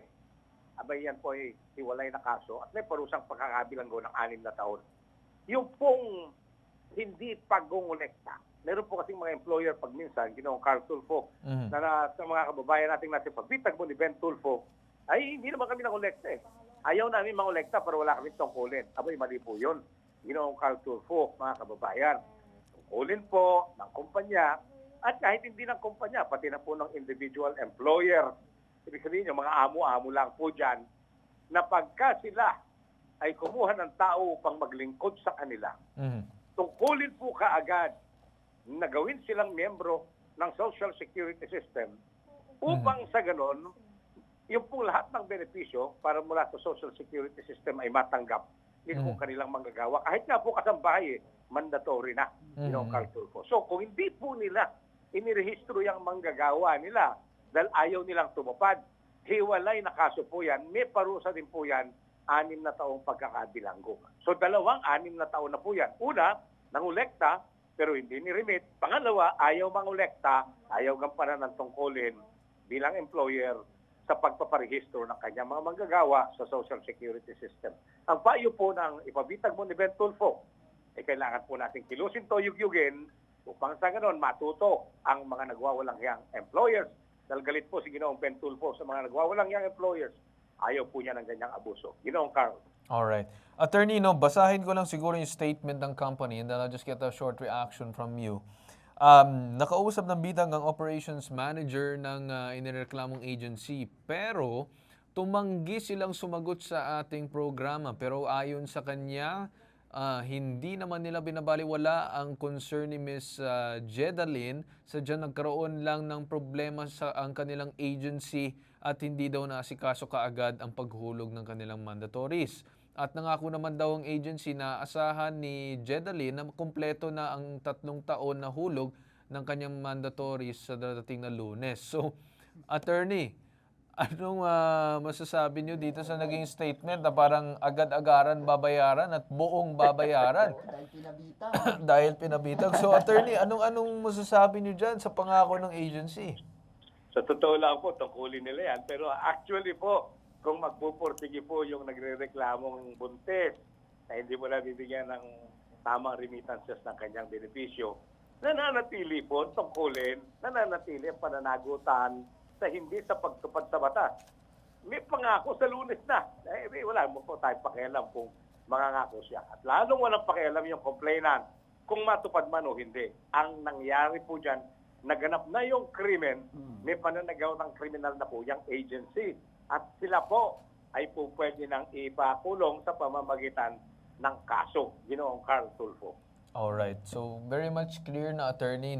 abay yan po ay hiwalay na kaso at may parusang pagkakabilanggo ng 6 na taon. Yung pong hindi pag-ngolekta. Meron po kasing mga employer pag minsan, ginoong Carl Tulfo, na sa mga kababayan nating nasa pagbitag mo ni Ben Tulfo, ay hindi naman kami nangolekta eh. Ayaw namin mangolekta pero wala kami tungkulin. Abay, mali po yun. Ginoong Carl Tulfo, mga kababayan. Tungkulin po ng kumpanya at kahit hindi ng kumpanya, pati na po ng individual employer. Ibig sabihin yung mga amo-amo lang po dyan na pagka sila ay kumuha ng tao upang maglingkod sa kanila, tungkulin po kaagad na gawin silang miyembro ng Social Security System upang sa ganon, yung pong lahat ng benepisyo para mula sa Social Security System ay matanggap nito kanilang manggagawa. Kahit nga po kasambahay, mandatory na yung Carl Tulfo. So kung hindi po nila inirehistro yung manggagawa nila dahil ayaw nilang tumupad, hiwalay na kaso po yan, may parusa din po yan, 6 na taong pagkakabilanggo. So 6 na taon na po yan. Una, nangolekta, pero hindi ni-remit. Pangalawa, ayaw mangolekta, ayaw gampanan ng tungkulin bilang employer sa pagpaparehistro ng kanyang mga manggagawa sa Social Security System. Ang payo po ng ipabitag mo ni Ben Tulfo, kailangan po natin kilusin to, yugyugin, upang sa ganon matuto ang mga nagwawalang hiyang employers. Dahil galit po si Ginoong Ben Tulfo sa mga nagwawalang hiyang employers. Ayaw po niya ng ganyang abuso. Ginoong Carl. Alright. Attorney, basahin ko lang siguro yung statement ng company and then I'll just get a short reaction from you. Nakausap ng bitag ang operations manager ng inireklamong agency pero tumanggi silang sumagot sa ating programa. Pero ayon sa kanya, hindi naman nila binabaliwala ang concern ni Ms. Jedalyn. Sadyang nagkaroon lang ng problema sa ang kanilang agency at hindi daw naasikaso kaagad ang paghulog ng kanilang mandatories. At nangako naman daw ang agency na asahan ni Jedalyn na kumpleto na ang 3 taon na hulog ng kanyang mandatories sa darating na Lunes. So, attorney, anong masasabi niyo dito sa naging statement na parang agad-agaran babayaran at buong babayaran? Dahil pinabitag. So, attorney, anong masasabi niyo dyan sa pangako ng agency? Sa totoo lang po, tungkulin nila yan. Pero actually po, kung magpupursige po yung nagre-reklamong buntis na hindi mo na bibigyan ng tamang remittances ng kanyang benepisyo, nananatili po ang tungkulin, nananatili ang pananagutan sa hindi sa pagtupad sa batas. May pangako sa Lunes na. Wala mo po tayong pakialam kung mangangako siya. At lalong walang pakialam yung complainant kung matupad man o hindi. Ang nangyari po dyan, naganap na yung krimen, may pananagaw ng kriminal na po yung agency. At sila po ay po pwede nang ipakulong sa pamamagitan ng kaso, Ginoong Carl Tulfo. Alright. So, very much clear na attorney,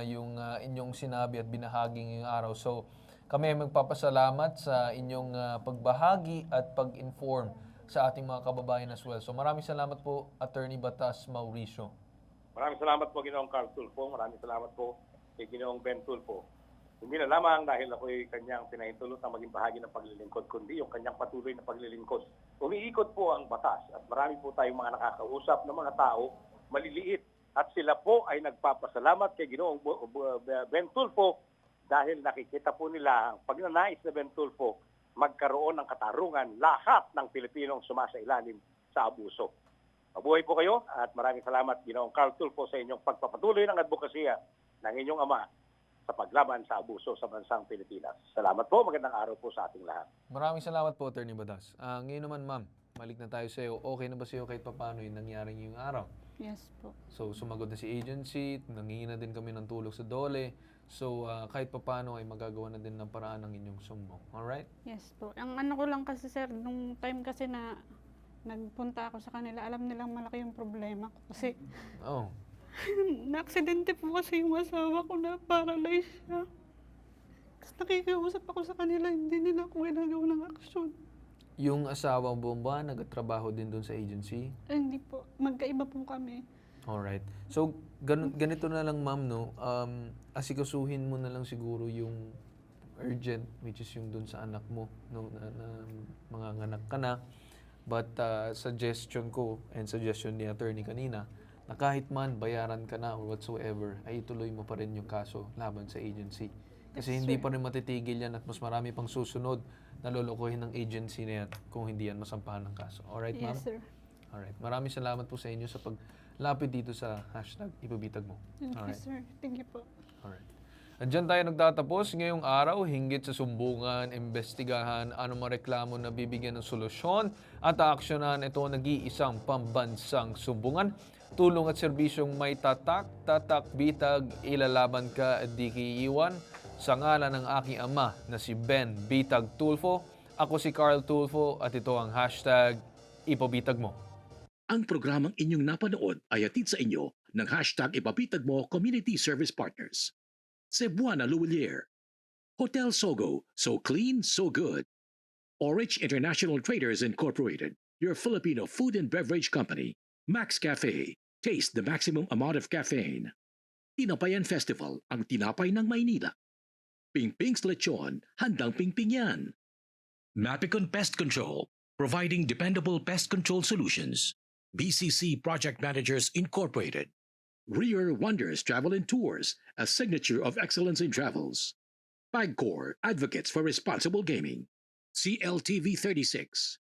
yung inyong sinabi at binahagi ngayong araw. So, kami magpapasalamat sa inyong pagbahagi at pag-inform sa ating mga kababayan as well. So, maraming salamat po, Attorney Batas Mauricio. Maraming salamat po, Ginoong Carl Tulfo. Maraming salamat po kay Ginoong Ben Tulfo. Hindi na lamang dahil ako'y kanyang pinahintulot na maging bahagi ng paglilingkod, kundi yung kanyang patuloy na paglilingkod. Umiikot po ang batas at marami po tayong mga nakakausap ng mga tao, maliliit. At sila po ay nagpapasalamat kay Ginoong Ben Tulfo dahil nakikita po nila ang pagnanais na Ben Tulfo magkaroon ng katarungan lahat ng Pilipinong sumasailalim sa abuso. Mabuhay po kayo at maraming salamat, Ginoong Carl Tulfo, sa inyong pagpapatuloy ng advokasya ng inyong ama sa paglaban sa abuso sa bansang Pilipinas. Salamat po. Magandang araw po sa ating lahat. Maraming salamat po, Attorney Batas. Ngayon naman, ma'am, balik na tayo sa iyo. Okay na ba sa iyo kahit paano yung nangyaring yung araw? Yes po. So, sumagot na si agency, nangingi na din kami ng tulong sa DOLE. So, kahit paano ay magagawa na din ng paraan ng inyong sumbong. Alright? Yes po. Ang ano ko lang kasi sir, nung time kasi na nagpunta ako sa kanila, alam nilang malaki yung problema ko. Kasi na-aksidente po kasi yung asawa ko na paralyzed siya. Tapos nakikiusap ako sa kanila, hindi nila ako ginagawa ng aksyon. Yung asawa mo ba, nagtrabaho din doon sa agency? Hindi po. Magkaiba po kami. Alright. So, ganito na lang ma'am, asikasuhin mo na lang siguro yung urgent, which is yung doon sa anak mo, na mga anak ka na. But suggestion ko, and suggestion ni attorney kanina, na kahit man bayaran ka na or whatsoever, ay ituloy mo pa rin yung kaso laban sa agency. Kasi hindi pa rin matitigil yan at mas marami pang susunod nalolokohin ng agency na yan kung hindi yan masampahan ng kaso. Alright, ma'am? Yes, sir. Alright. Maraming salamat po sa inyo sa paglapit dito sa hashtag ipabitag mo. Yes, Alright. sir. Thank you po. Alright. Andyan tayo nagtatapos ngayong araw, hinggit sa sumbungan, imbestigahan, anumang reklamo na bibigyan ng solusyon at aaksyonan ito nag-iisang pambansang sumbungan. Tulong at serbisyong may tatak, bitag, ilalaban ka at di kiiwan. Sa ngalan ng aking ama na si Ben Bitag Tulfo, ako si Carl Tulfo at ito ang hashtag ipabitag mo. Ang programang inyong napanood ay hatid sa inyo ng hashtag ipabitag mo Community Service Partners. Cebuana Luwilier, Hotel Sogo, so clean, so good. Orange International Traders Incorporated, your Filipino food and beverage company. Max Cafe, taste the maximum amount of caffeine. Tinapayan Festival, ang tinapay ng Maynila. Pingping's Lechon, handang pingping yan. Mapicon Pest Control, providing dependable pest control solutions. BCC Project Managers Incorporated. Rear Wonders Travel and Tours, a signature of excellence in travels. PAGCOR, advocates for responsible gaming. CLTV 36.